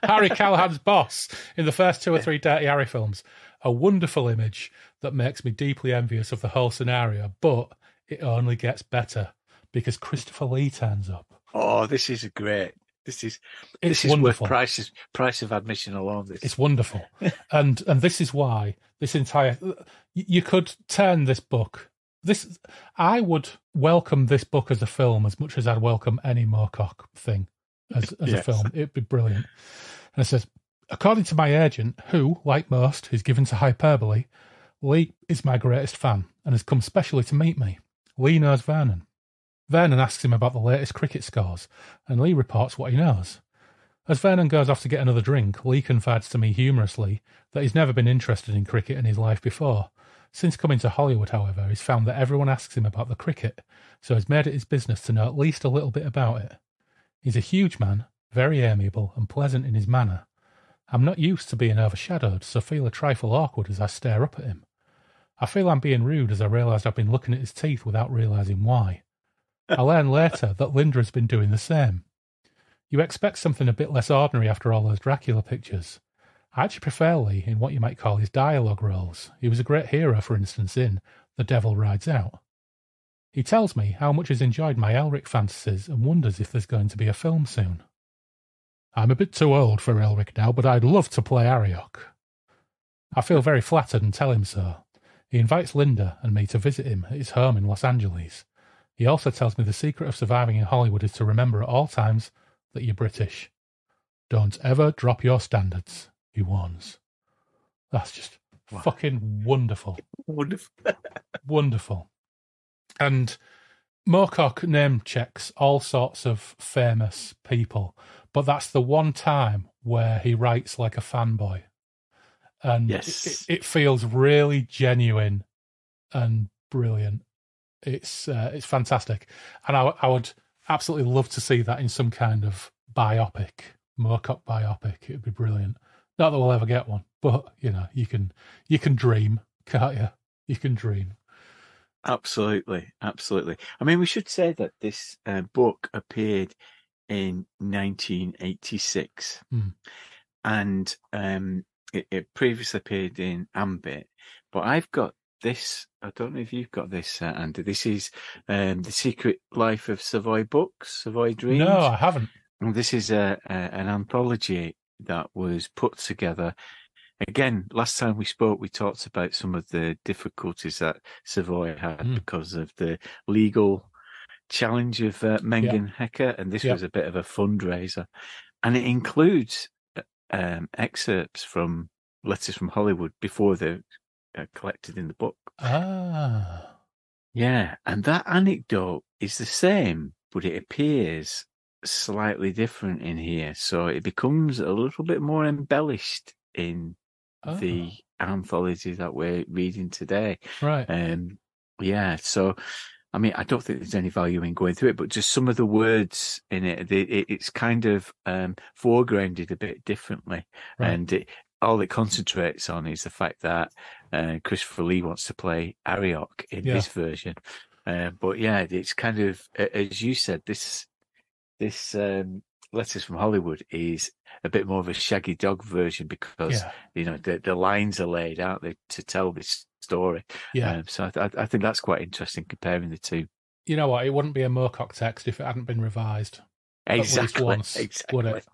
Harry Callahan's boss in the first 2 or 3 Dirty Harry films. A wonderful image that makes me deeply envious of the whole scenario, but it only gets better because Christopher Lee turns up. Oh, this is great. This is wonderful. Worth price of admission alone. It's wonderful. and this is why this entire... You could turn this book... I would welcome this book as a film as much as I'd welcome any Moorcock thing as a film. It'd be brilliant. And it says, according to my agent, who, like most, is given to hyperbole, Lee is my greatest fan and has come specially to meet me. Lee knows Vernon. Vernon asks him about the latest cricket scores, and Lee reports what he knows. As Vernon goes off to get another drink, Lee confides to me humorously that he's never been interested in cricket in his life before. Since coming to Hollywood, however, he's found that everyone asks him about the cricket, so he's made it his business to know at least a little bit about it. He's a huge man, very amiable and pleasant in his manner. I'm not used to being overshadowed, so feel a trifle awkward as I stare up at him. I feel I'm being rude as I realise I've been looking at his teeth without realising why. I learn later that Linda has been doing the same. You expect something a bit less ordinary after all those Dracula pictures. I actually prefer Lee in what you might call his dialogue roles. He was a great hero, for instance, in The Devil Rides Out. He tells me how much he's enjoyed my Elric fantasies and wonders if there's going to be a film soon. I'm a bit too old for Elric now, but I'd love to play Ariok. I feel very flattered and tell him so. He invites Linda and me to visit him at his home in Los Angeles. He also tells me the secret of surviving in Hollywood is to remember at all times that you're British. Don't ever drop your standards, he warns. That's just fucking wonderful. Wonderful. Wonderful. And Moorcock name checks all sorts of famous people, but that's the one time where he writes like a fanboy. And it feels really genuine and brilliant. It's fantastic. And I would absolutely love to see that in some kind of biopic, Moorcock biopic. It would be brilliant. Not that we'll ever get one, but, you know, you can dream, can't you? You can dream. Absolutely, absolutely. I mean, we should say that this book appeared in 1986, and it previously appeared in Ambit. But I've got this. I don't know if you've got this, Andy. This is The Secret Life of Savoy Books, Savoy Dreams. No, I haven't. And this is an anthology that was put together. Again, last time we spoke, we talked about some of the difficulties that Savoy had because of the legal challenge of Mengen Hecker, and this was a bit of a fundraiser. And it includes excerpts from letters from Hollywood before they're collected in the book. Ah. Yeah, and that anecdote is the same, but it appears slightly different in here. So it becomes a little bit more embellished in the anthology that we're reading today. Right. Yeah, so, I mean, I don't think there's any value in going through it, but just some of the words in it, it's kind of foregrounded a bit differently. Right. And all it concentrates on is the fact that Christopher Lee wants to play Ariok in this version. But yeah, it's kind of, as you said, this Letters from Hollywood is a bit more of a Shaggy Dog version because, you know, the lines are laid out there to tell this story. Yeah. So I think that's quite interesting comparing the two. You know what? It wouldn't be a Moorcock text if it hadn't been revised. Exactly. At least once, would it?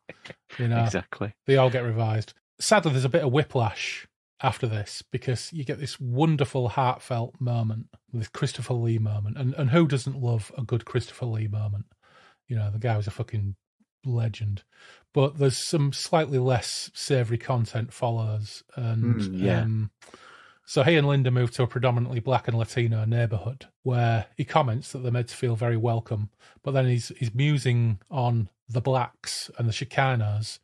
You know, exactly. They all get revised. Sadly, there's a bit of whiplash after this because you get this wonderful, heartfelt moment, this Christopher Lee moment. And who doesn't love a good Christopher Lee moment? You know, the guy was a fucking legend. But there's some slightly less savoury content follows. And so he and Linda moved to a predominantly black and Latino neighbourhood where he comments that they're made to feel very welcome. But then he's musing on the blacks and the Chicanos.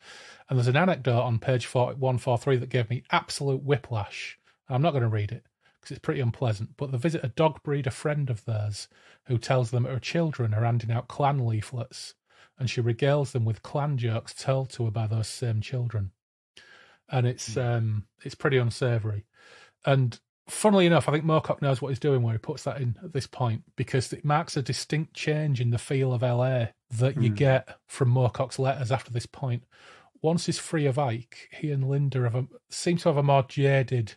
And there's an anecdote on page 143 that gave me absolute whiplash. I'm not going to read it because it's pretty unpleasant. But they visit a dog breeder friend of theirs who tells them her children are handing out clan leaflets, and she regales them with clan jokes told to her by those same children. And it's pretty unsavoury. And funnily enough, I think Moorcock knows what he's doing where he puts that in at this point, because it marks a distinct change in the feel of LA that you get from Moorcock's letters after this point. Once he's free of Ike, he and Linda seem to have a more jaded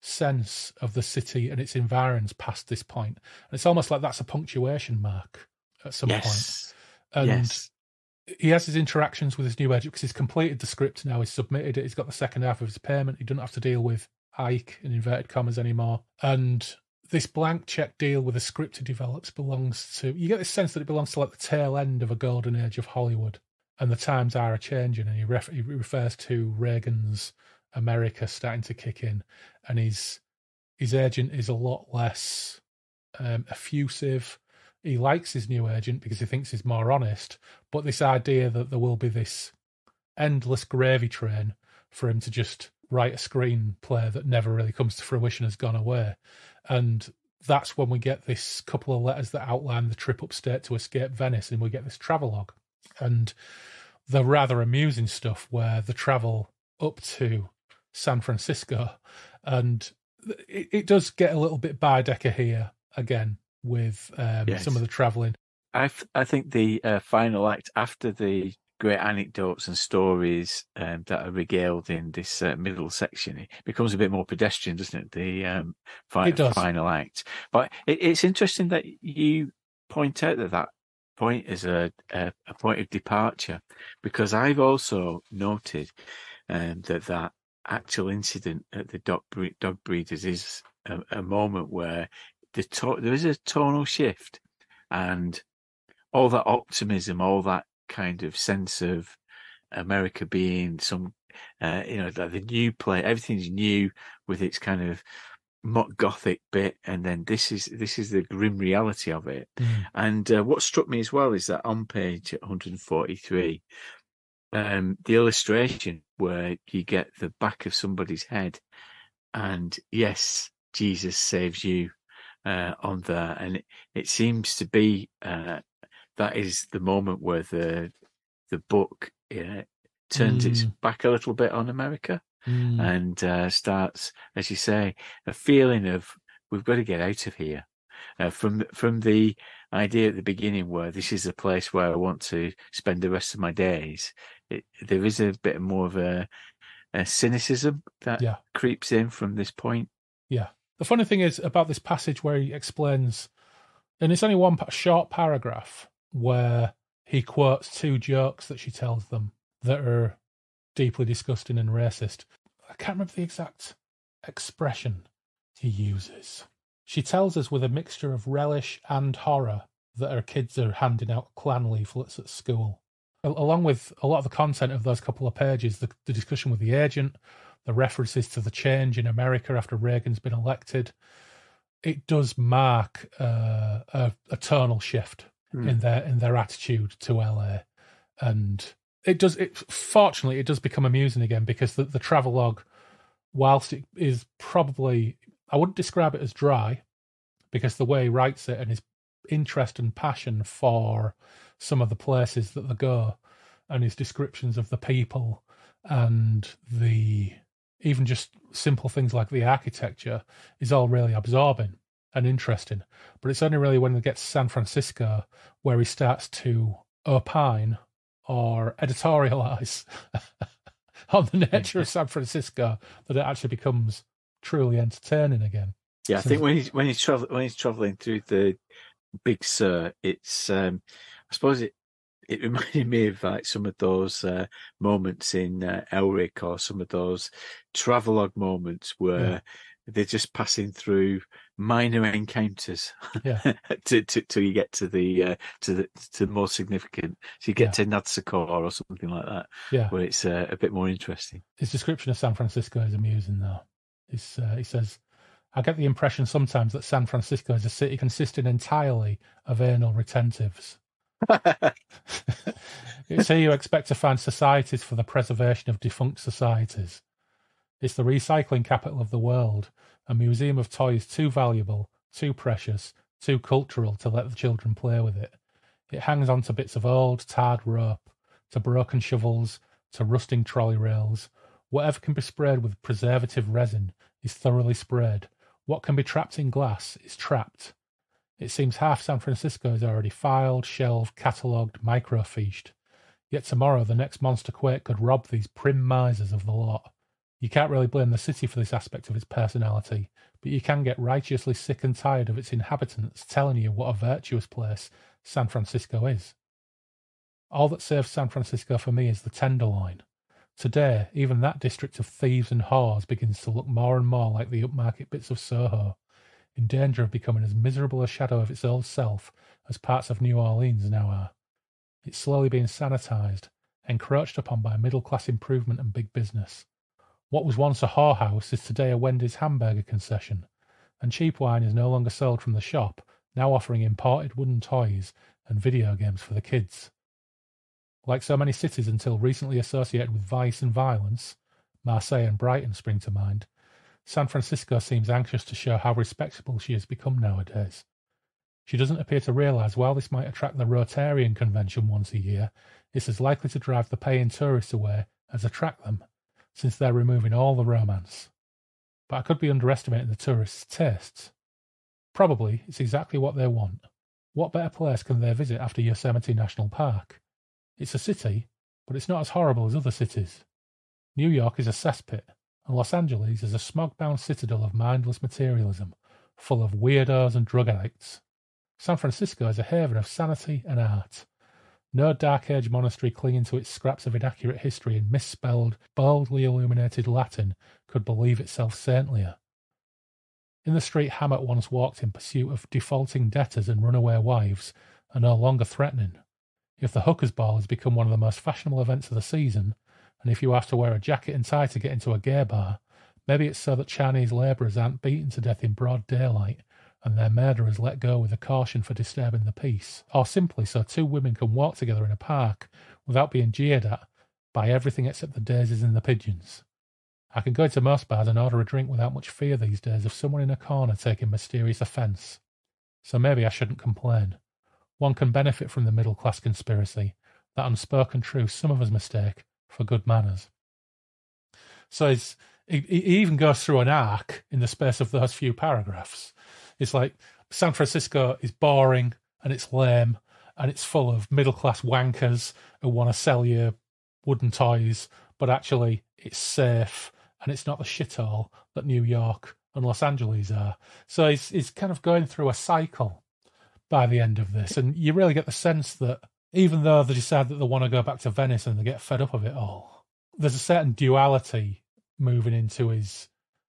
sense of the city and its environs past this point. And it's almost like that's a punctuation mark at some point. And he has his interactions with his new agent because he's completed the script now, he's submitted it, he's got the second half of his payment, he doesn't have to deal with Ike in inverted commas anymore. And this blank check deal with the script he develops belongs to, you get this sense that it belongs to like the tail end of a golden age of Hollywood. And the times are a-changing, and he refers to Reagan's America starting to kick in, and his agent is a lot less effusive. He likes his new agent because he thinks he's more honest, but this idea that there will be this endless gravy train for him to just write a screenplay that never really comes to fruition has gone away. And that's when we get this couple of letters that outline the trip upstate to escape Venice, and we get this travelogue. And the rather amusing stuff where the travel up to San Francisco, and it does get a little bit Baedeker here again with some of the travelling. I think the final act, after the great anecdotes and stories that are regaled in this middle section, it becomes a bit more pedestrian, doesn't it? The final act. But it's interesting that you point out that point is a point of departure, because I've also noted that actual incident at the dog breeders is a moment where there is a tonal shift, and all that optimism, all that kind of sense of America being some, like the new place. Everything's new with its kind of mock gothic bit, and then this is the grim reality of it. And what struck me as well is that on page 143, the illustration where you get the back of somebody's head, and yes, Jesus saves you on there, and it seems to be that is the moment where the book turns its back a little bit on America. And starts, as you say, a feeling of we've got to get out of here. From the idea at the beginning where this is a place where I want to spend the rest of my days, there is a bit more of a cynicism that creeps in from this point. Yeah. The funny thing is about this passage where he explains, and it's only one short paragraph where he quotes 2 jokes that she tells them that are deeply disgusting and racist. I can't remember the exact expression he uses. She tells us with a mixture of relish and horror that her kids are handing out Klan leaflets at school. Along with a lot of the content of those couple of pages, the discussion with the agent, the references to the change in America after Reagan's been elected, it does mark a tonal shift in their attitude to LA. And fortunately, it does become amusing again, because the travelogue, whilst it is probably, I wouldn't describe it as dry, because the way he writes it and his interest and passion for some of the places that they go, and his descriptions of the people, and even just simple things like the architecture, is all really absorbing and interesting. But it's only really when they get to San Francisco where he starts to opine or editorialize on the nature of San Francisco that it actually becomes truly entertaining again. Yeah, I think when he's traveling through the Big Sur, it's I suppose it reminded me of like some of those moments in Elric, or some of those travelogue moments where they're just passing through minor encounters till you get to the more significant. So you get to Nadsakor or something like that, where it's a bit more interesting. His description of San Francisco is amusing, though. He says, "I get the impression sometimes that San Francisco is a city consisting entirely of anal retentives." It's here you expect to find societies for the preservation of defunct societies. It's the recycling capital of the world, a museum of toys too valuable, too precious, too cultural to let the children play with it. It hangs on to bits of old, tarred rope, to broken shovels, to rusting trolley rails. Whatever can be sprayed with preservative resin is thoroughly sprayed. What can be trapped in glass is trapped. It seems half San Francisco is already filed, shelved, catalogued, microfished. Yet tomorrow the next monster quake could rob these prim misers of the lot. You can't really blame the city for this aspect of its personality, but you can get righteously sick and tired of its inhabitants telling you what a virtuous place San Francisco is. All that saves San Francisco for me is the Tenderloin. Today, even that district of thieves and whores begins to look more and more like the upmarket bits of Soho, in danger of becoming as miserable a shadow of its old self as parts of New Orleans now are. It's slowly being sanitised, encroached upon by middle-class improvement and big business. What was once a whorehouse is today a Wendy's hamburger concession, and cheap wine is no longer sold from the shop, now offering imported wooden toys and video games for the kids. Like so many cities until recently associated with vice and violence, Marseille and Brighton spring to mind, San Francisco seems anxious to show how respectable she has become nowadays. She doesn't appear to realise while this might attract the Rotarian convention once a year, it's as likely to drive the paying tourists away as attract them, since they're removing all the romance. But I could be underestimating the tourists' tastes. Probably it's exactly what they want. What better place can they visit after Yosemite National Park? It's a city, but it's not as horrible as other cities. New York is a cesspit, and Los Angeles is a smog-bound citadel of mindless materialism, full of weirdos and drug addicts. San Francisco is a haven of sanity and art. No Dark Age monastery clinging to its scraps of inaccurate history in misspelled, boldly illuminated Latin could believe itself saintlier. In the street Hammett once walked in pursuit of defaulting debtors and runaway wives are no longer threatening. If the hooker's ball has become one of the most fashionable events of the season, and if you have to wear a jacket and tie to get into a gay bar, maybe it's so that Chinese labourers aren't beaten to death in broad daylight and their murderers let go with a caution for disturbing the peace, or simply so two women can walk together in a park without being jeered at by everything except the daisies and the pigeons. I can go into most bars and order a drink without much fear these days of someone in a corner taking mysterious offence. So maybe I shouldn't complain. One can benefit from the middle-class conspiracy, that unspoken truth some of us mistake for good manners. So he even goes through an arc in the space of those few paragraphs. It's like San Francisco is boring and it's lame and it's full of middle-class wankers who want to sell you wooden toys, but actually it's safe and it's not the shithole that New York and Los Angeles are. So he's kind of going through a cycle by the end of this, and you really get the sense that even though they decide that they want to go back to Venice and they get fed up of it all, there's a certain duality moving into his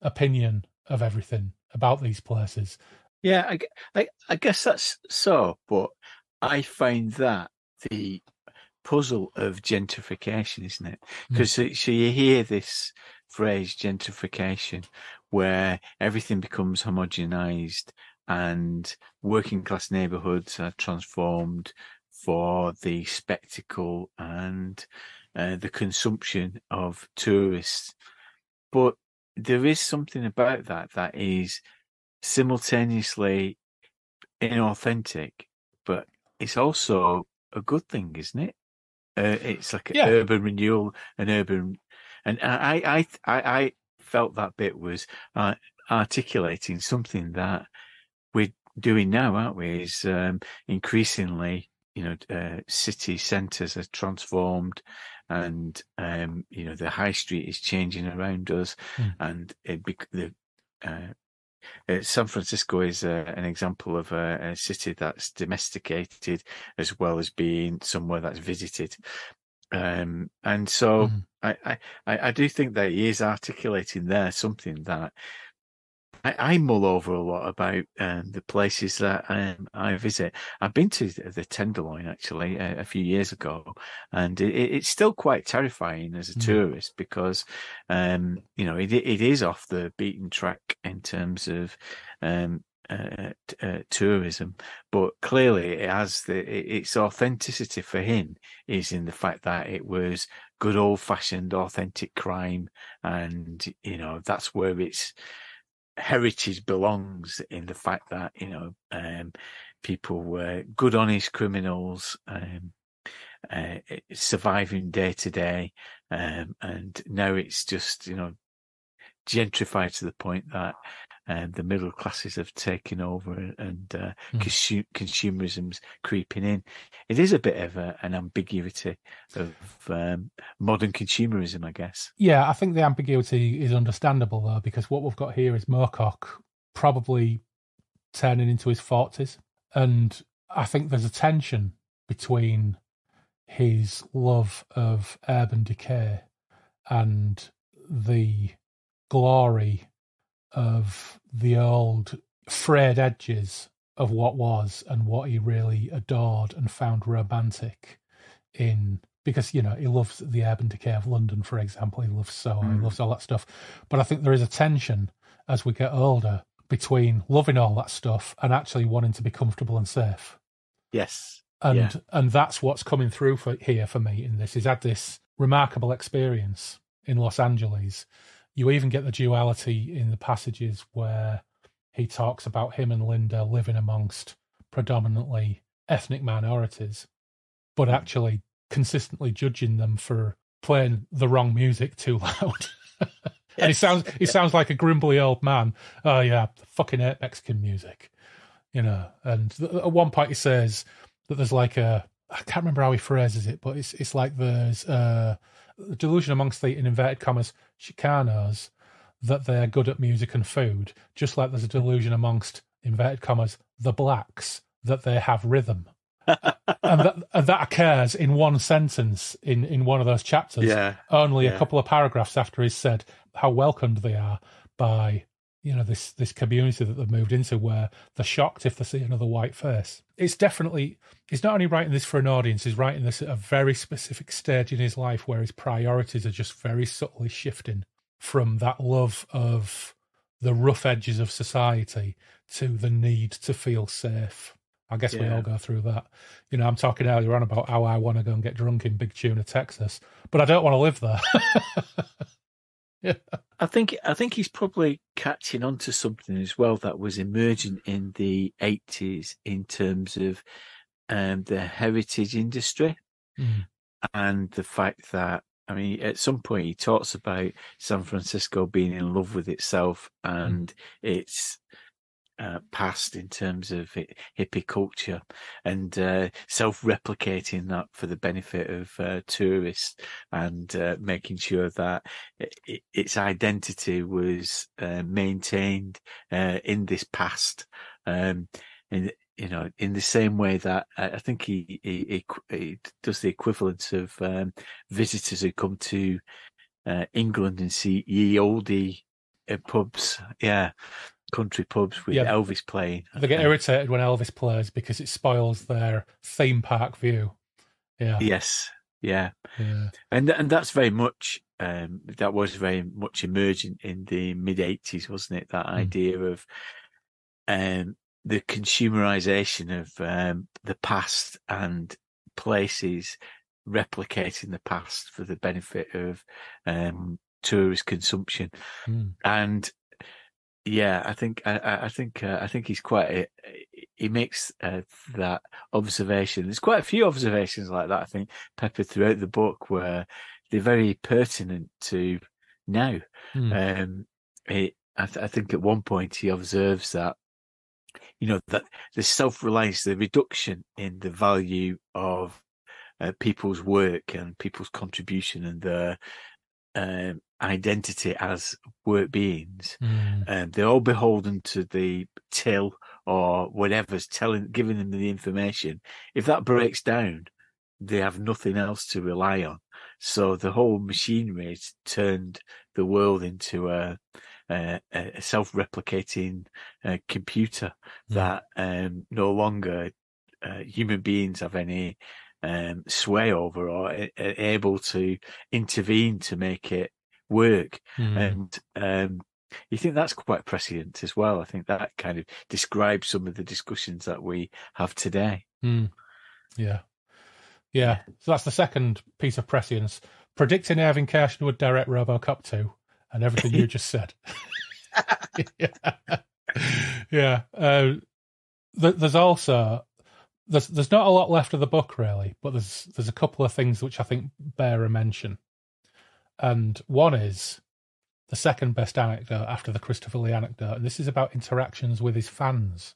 opinion of everything about these places. Yeah, I guess that's so, but I find that the puzzle of gentrification, isn't it? Because so you hear this phrase gentrification, where everything becomes homogenized and working class neighborhoods are transformed for the spectacle and the consumption of tourists. But there is something about that is simultaneously inauthentic, but it's also a good thing, isn't it? It's like an urban renewal, and I felt that bit was articulating something that we're doing now, aren't we? Is increasingly, city centres are transformed, and the high street is changing around us, and San Francisco is an example of a city that's domesticated as well as being somewhere that's visited. And so I do think that he is articulating there something that I mull over a lot about the places that I visit. I've been to the Tenderloin actually a few years ago, and it's still quite terrifying as a tourist because it is off the beaten track in terms of tourism, but clearly it has its authenticity for him is in the fact that it was good old-fashioned authentic crime, and that's where its heritage belongs, in the fact that people were good honest criminals surviving day to day, and now it's just gentrified to the point that the middle classes have taken over, and consumerism's creeping in. It is a bit of an ambiguity of modern consumerism, I guess. Yeah, I think the ambiguity is understandable, though, because what we've got here is Moorcock probably turning into his 40s. And I think there's a tension between his love of urban decay and the glory of the old frayed edges of what was and what he really adored and found romantic in, because he loves the urban decay of London, for example. He loves Soho, he loves all that stuff. But I think there is a tension as we get older between loving all that stuff and actually wanting to be comfortable and safe. Yes. And that's what's coming through here for me in this. He's had this remarkable experience in Los Angeles. You even get the duality in the passages where he talks about him and Linda living amongst predominantly ethnic minorities, but actually consistently judging them for playing the wrong music too loud. And he sounds like a grumbly old man. Oh yeah, fucking hate Mexican music, And at one point he says that there's like I can't remember how he phrases it, but it's like there's delusion amongst the, in inverted commas, Chicanos, that they're good at music and food, just like there's a delusion amongst, inverted commas, the blacks, that they have rhythm. and that occurs in one sentence in one of those chapters, only a couple of paragraphs after he's said how welcomed they are by, this community that they've moved into where they're shocked if they see another white face. He's not only writing this for an audience, he's writing this at a very specific stage in his life where his priorities are just very subtly shifting from that love of the rough edges of society to the need to feel safe. I guess we all go through that. I'm talking earlier on about how I want to go and get drunk in Big Tuna, Texas, but I don't want to live there. Yeah. I think he's probably catching on to something as well that was emergent in the 80s in terms of the heritage industry and the fact that, at some point he talks about San Francisco being in love with itself and its past in terms of hippie culture and self-replicating that for the benefit of tourists and making sure that its identity was maintained in this past. In the same way that I think he does the equivalent of visitors who come to England and see ye oldie pubs. Yeah. Country pubs with Elvis playing. They get irritated when Elvis plays because it spoils their theme park view. Yeah. Yes. Yeah. And that's very much that was very much emergent in the mid 80s, wasn't it? That idea of the consumerization of the past and places replicating the past for the benefit of tourist consumption. And yeah, I think he's quite. He makes that observation. There's quite a few observations like that, I think, peppered throughout the book, where they're very pertinent to now. I think at one point he observes that, that the self-reliance, the reduction in the value of people's work and people's contribution and their identity as work beings, and they're all beholden to the till or whatever's giving them the information. If that breaks down, they have nothing else to rely on. So the whole machinery has turned the world into a self-replicating computer that no longer human beings have any sway over or able to intervene to make it work. And you think that's quite prescient as well. I think that kind of describes some of the discussions that we have today. Yeah. So that's the second piece of prescience. Predicting Irving Kershner would direct RoboCop 2 and everything you just said. Yeah. There's also there's not a lot left of the book really, but there's a couple of things which I think bear a mention. And one is the second best anecdote after the Christopher Lee anecdote, and this is about interactions with his fans.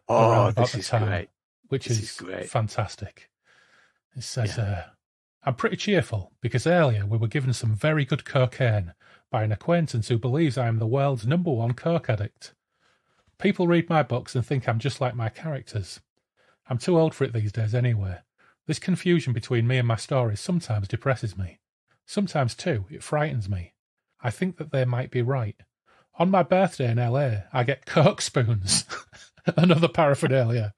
This is great. Which is great. Fantastic. It says, I'm pretty cheerful because earlier we were given some very good cocaine by an acquaintance who believes I am the world's #1 coke addict. People read my books and think I'm just like my characters. I'm too old for it these days anyway. This confusion between me and my stories sometimes depresses me. Sometimes, too, it frightens me. I think that they might be right. On my birthday in LA, I get coke spoons, another paraphernalia,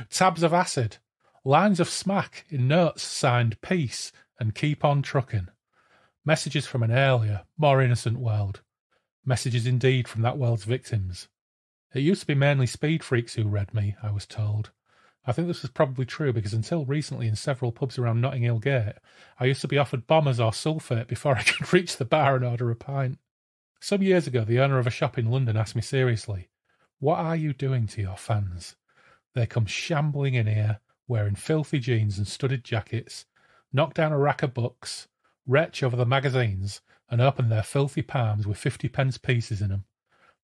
tabs of acid, lines of smack in notes signed peace and keep on trucking. Messages from an earlier, more innocent world. Messages indeed from that world's victims. It used to be mainly speed freaks who read me, I was told. I think this was probably true because until recently in several pubs around Notting Hill Gate, I used to be offered bombers or sulphate before I could reach the bar and order a pint. Some years ago, the owner of a shop in London asked me seriously, "What are you doing to your fans? They come shambling in here, wearing filthy jeans and studded jackets, knock down a rack of books, retch over the magazines, and open their filthy palms with 50p pieces in them.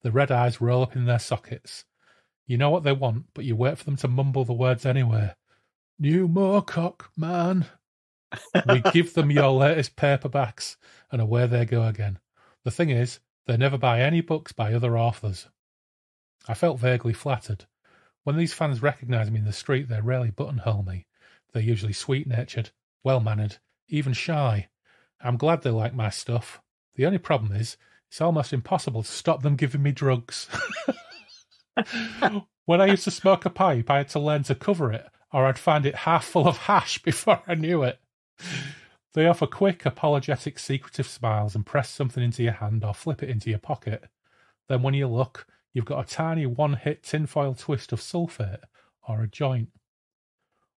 The red eyes roll up in their sockets. You know what they want, but you wait for them to mumble the words anyway. New Moorcock, man." We give them your latest paperbacks, and away they go again. The thing is, they never buy any books by other authors. I felt vaguely flattered. When these fans recognise me in the street, they rarely buttonhole me. They're usually sweet-natured, well-mannered, even shy. I'm glad they like my stuff. The only problem is, it's almost impossible to stop them giving me drugs. When I used to smoke a pipe, I had to learn to cover it, or I'd find it half full of hash before I knew it. They offer quick, apologetic, secretive smiles and press something into your hand or flip it into your pocket. Then when you look, you've got a tiny one-hit tinfoil twist of sulphate or a joint.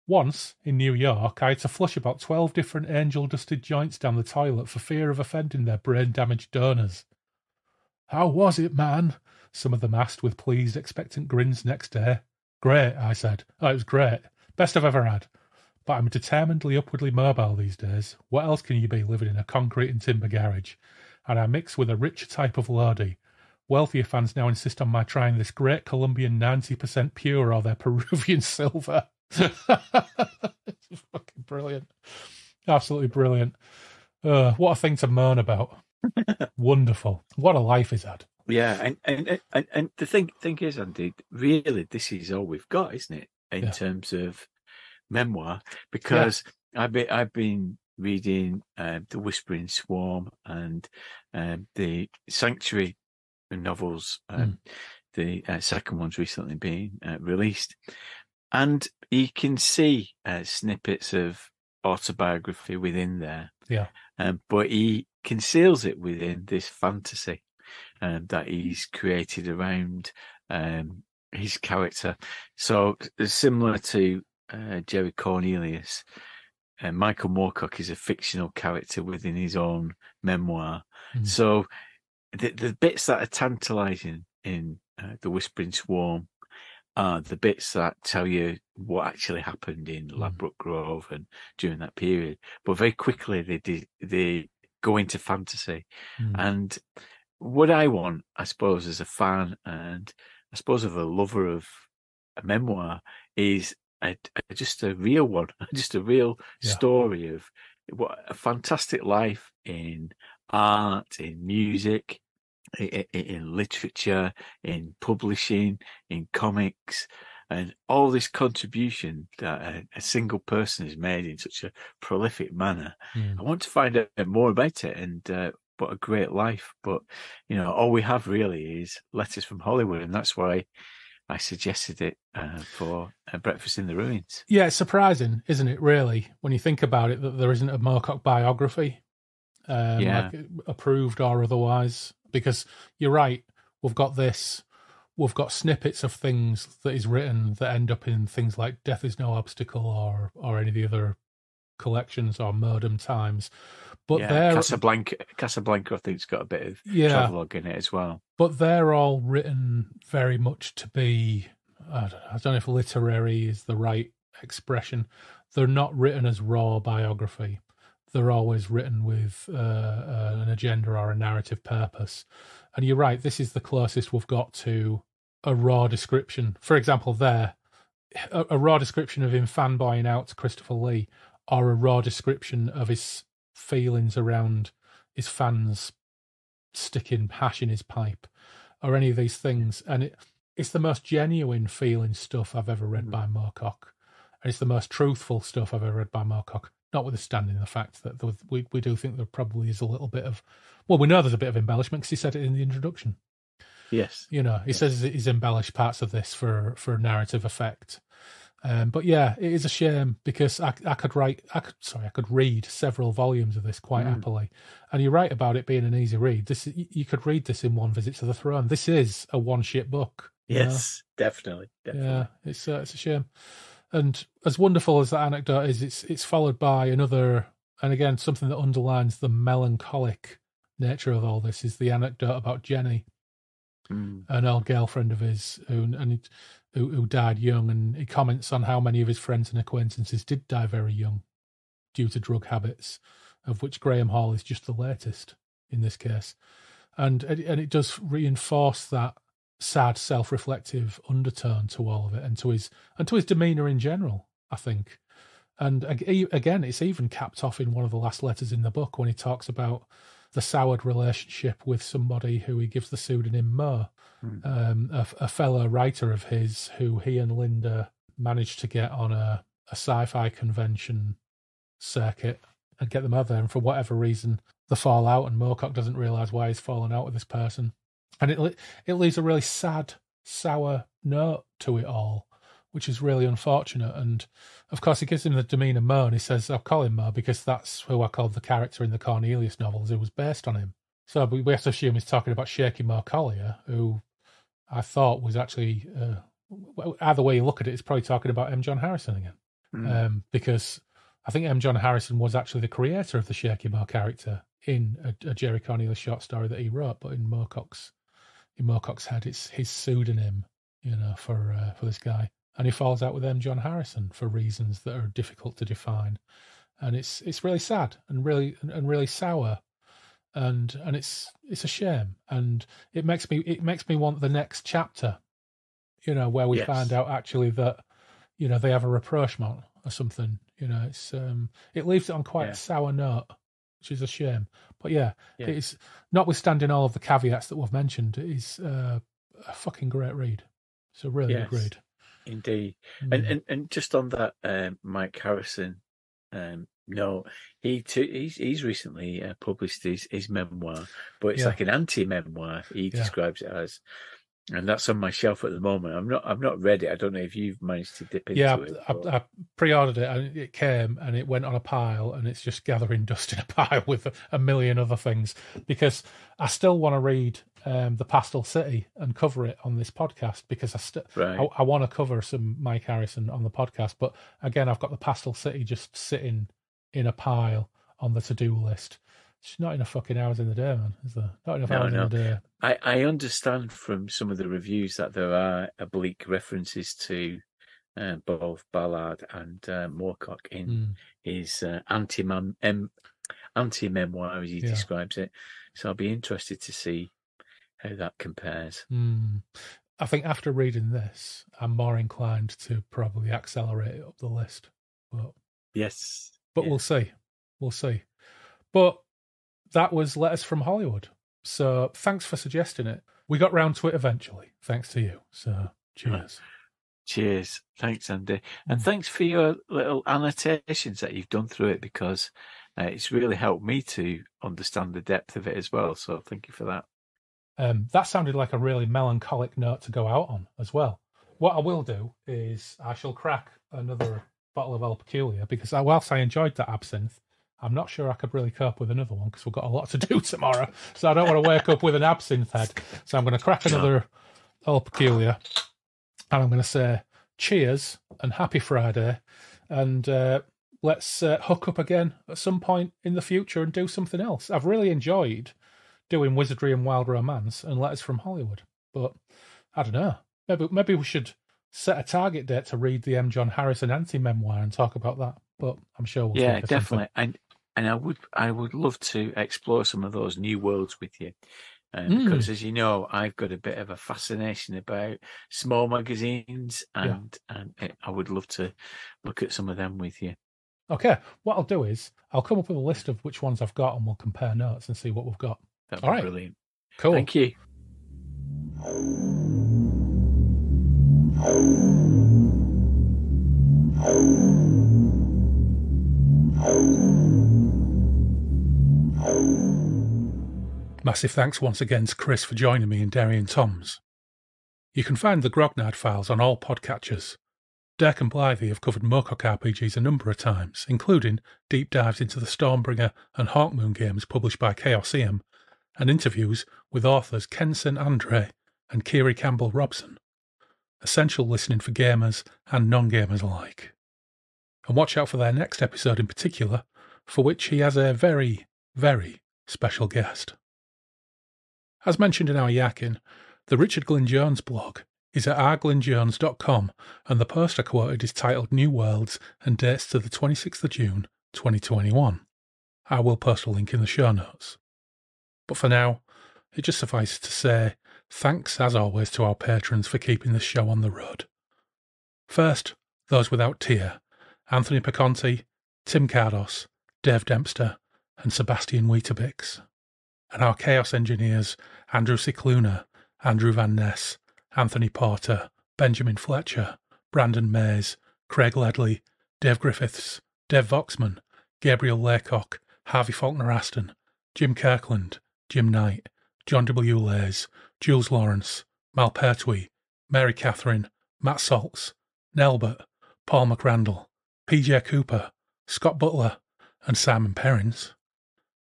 Once, in New York, I had to flush about 12 different angel-dusted joints down the toilet for fear of offending their brain-damaged donors. "How was it, man?" some of them asked with pleased, expectant grins next day. "Great," I said. "Oh, it was great. Best I've ever had. But I'm determinedly upwardly mobile these days. What else can you be living in a concrete and timber garage? And I mix with a richer type of Lodi. Wealthier fans now insist on my trying this great Colombian 90% pure or their Peruvian silver." It's fucking brilliant. Absolutely brilliant. What a thing to moan about. Wonderful. What a life he's had. Yeah, and the thing is, Andy, really, this is all we've got, isn't it, in terms of memoir? Because I've been reading The Whispering Swarm and the Sanctuary novels. The second one's recently been released, and you can see snippets of autobiography within there. Yeah, but he conceals it within this fantasy that he's created around his character. So similar to Jerry Cornelius, Michael Moorcock is a fictional character within his own memoir. So the bits that are tantalising in The Whispering Swarm are the bits that tell you what actually happened in Ladbroke Grove and during that period. But very quickly they go into fantasy. And what I want, I suppose, as a fan and I suppose of a lover of a memoir, is just a real one, just a real story of what a fantastic life in art, in music, in literature, in publishing, in comics, and all this contribution that a single person has made in such a prolific manner. I want to find out more about it, and what a great life. But, all we have really is Letters from Hollywood, and that's why I suggested it for Breakfast in the Ruins. Yeah, it's surprising, isn't it, really, when you think about it, that there isn't a Moorcock biography, like approved or otherwise. Because you're right, we've got snippets of things that he's written that end up in things like Death is No Obstacle or any of the other collections or Modern Times. But Casablanca, I think, has got a bit of travelogue in it as well. But they're all written very much to be, I don't know if literary is the right expression. They're not written as raw biography. They're always written with an agenda or a narrative purpose. And you're right, this is the closest we've got to a raw description. For example, a raw description of him fanboying out to Christopher Lee, or a raw description of his feelings around his fans sticking hash in his pipe, or any of these things. And it's the most genuine feeling stuff I've ever read by Moorcock. And it's the most truthful stuff I've ever read by Moorcock. Notwithstanding the fact that we do think there probably is a little bit of, well, we know there's a bit of embellishment because he said it in the introduction. Yes. He says he's embellished parts of this for narrative effect. But yeah, it is a shame because I could read several volumes of this quite happily. And you're right about it being an easy read. You could read this in one visit to the throne. This is a one-shit book. Yes, definitely. Yeah, it's a shame. And as wonderful as that anecdote is, it's followed by another, and again, something that underlines the melancholic nature of all this is the anecdote about Jenny, an old girlfriend of his who died young, and he comments on how many of his friends and acquaintances did die very young due to drug habits, of which Graham Hall is just the latest in this case. And it does reinforce that sad, self-reflective undertone to all of it, and to his demeanour in general, I think. And again, it's even capped off in one of the last letters in the book when he talks about the soured relationship with somebody who he gives the pseudonym Mo, a fellow writer of his who he and Linda managed to get on a sci-fi convention circuit and get them over there. And for whatever reason, they fall out, and Moorcock doesn't realise why he's fallen out with this person. And it leaves a really sad, sour note to it all, which is really unfortunate. And, of course, he gives him the demeanour Mo, and he says, I'll call him Mo because that's who I called the character in the Cornelius novels who was based on him. So we have to assume he's talking about Shaky Mo Collier, who I thought was actually, either way you look at it, it's probably talking about M. John Harrison again. Because I think M. John Harrison was actually the creator of the Shaky Mo character in a Jerry Cornelius short story that he wrote, but in Moorcock's head, it's his pseudonym, for this guy. And he falls out with M. John Harrison for reasons that are difficult to define. And it's really sad and really sour. And it's a shame. And it makes me want the next chapter, where we find out actually that, they have a rapprochement or something. It's it leaves it on quite a sour note, which is a shame. But it's, notwithstanding all of the caveats that we've mentioned, it is a fucking great read. It's a really good read. Indeed. And just on that, Mike Harrison, no, he's recently published his memoir, but it's like an anti-memoir. He describes it as, and that's on my shelf at the moment. I've not read it. I don't know if you've managed to dip into it. I pre-ordered it, and it came, and it went on a pile, and it's just gathering dust in a pile with a million other things, because I still want to read The Pastel City and cover it on this podcast, because I want to cover some Mike Harrison on the podcast. But again, I've got The Pastel City just sitting in a pile on the to-do list. It's not enough fucking hours in the day, man, is there? Not enough hours in the day. I understand from some of the reviews that there are oblique references to both Ballard and Moorcock in his anti-memoir, as he describes it. So I'll be interested to see how that compares. I think after reading this, I'm more inclined to probably accelerate it up the list. But we'll see. We'll see. But that was Letters from Hollywood. So thanks for suggesting it. We got round to it eventually, thanks to you. So cheers. Cheers. Thanks, Andy. And thanks for your little annotations that you've done through it, because it's really helped me to understand the depth of it as well. So thank you for that. That sounded like a really melancholic note to go out on as well. What I will do is I shall crack another bottle of El Peculiar, because whilst I enjoyed that absinthe, I'm not sure I could really cope with another one, because we've got a lot to do tomorrow. So I don't want to wake up with an absinthe head. So I'm going to crack another El Peculiar, and I'm going to say cheers and happy Friday. And let's hook up again at some point in the future and do something else. I've really enjoyed doing Wizardry and Wild Romance and Letters from Hollywood. But I don't know. Maybe we should set a target date to read the M. John Harrison anti-memoir and talk about that. But I'm sure we'll think of definitely. Something. And I would love to explore some of those new worlds with you. Because, as you know, I've got a bit of a fascination about small magazines, and I would love to look at some of them with you. Okay, what I'll do is I'll come up with a list of which ones I've got, and we'll compare notes and see what we've got. That'd be brilliant. Cool. Thank you. Massive thanks once again to Chris for joining me in Derry and Toms. You can find the Grognard Files on all podcatchers. Dirk and Blythe have covered Moorcock RPGs a number of times, including deep dives into the Stormbringer and Hawkmoon games published by Chaosium, and interviews with authors Ken St. Andre and Kiri Campbell-Robson. Essential listening for gamers and non-gamers alike. And watch out for their next episode in particular, for which he has a very, very special guest. As mentioned in our yakking, the Richard Glyn Jones blog is at rglynjones.com, and the post I quoted is titled New Worlds and dates to the 26th of June 2021. I will post a link in the show notes. But for now, it just suffices to say thanks as always to our patrons for keeping this show on the road. First, those without tier: Anthony Piconti, Tim Cardos, Dave Dempster, and Sebastian Weetabix. And our Chaos engineers, Andrew Cicluna, Andrew Van Ness, Anthony Porter, Benjamin Fletcher, Brandon Mays, Craig Ledley, Dave Griffiths, Dave Voxman, Gabriel Laycock, Harvey Faulkner Aston, Jim Kirkland, Jim Knight, John W. Lays, Jules Lawrence, Mal Pertwee, Mary Catherine, Matt Saltz, Nelbert, Paul McRandall, PJ Cooper, Scott Butler, and Simon Perrins.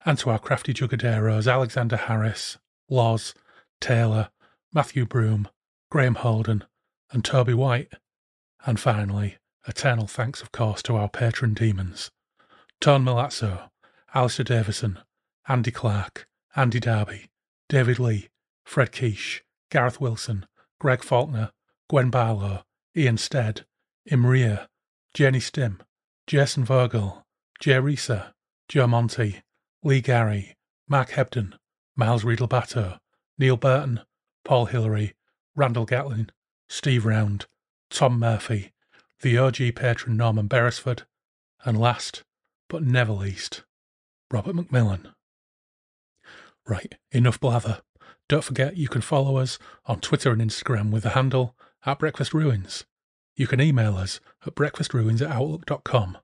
And to our crafty jugaderos Alexander Harris, Loz, Taylor, Matthew Broom, Graham Holden, and Toby White. And finally, eternal thanks of course to our patron demons, Tone Milazzo, Alistair Davison, Andy Clark, Andy Darby, David Lee, Fred Quiche, Gareth Wilson, Greg Faulkner, Gwen Barlow, Ian Stead, Imria, Jenny Stim, Jason Vogel, Jay Reeser, Joe Monty, Lee Gary, Mark Hebden, Miles Riedel-Bato, Neil Burton, Paul Hillary, Randall Gatlin, Steve Round, Tom Murphy, the OG patron Norman Beresford, and last, but never least, Robert McMillan. Right, enough blather. Don't forget you can follow us on Twitter and Instagram with the handle @BreakfastRuins. You can email us at breakfastruins@outlook.com.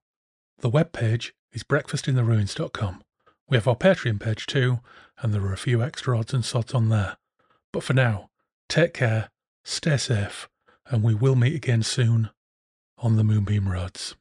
The webpage is breakfastintheruins.com. We have our Patreon page too, and there are a few extra odds and sods on there. But for now, take care, stay safe, and we will meet again soon on the Moonbeam Roads.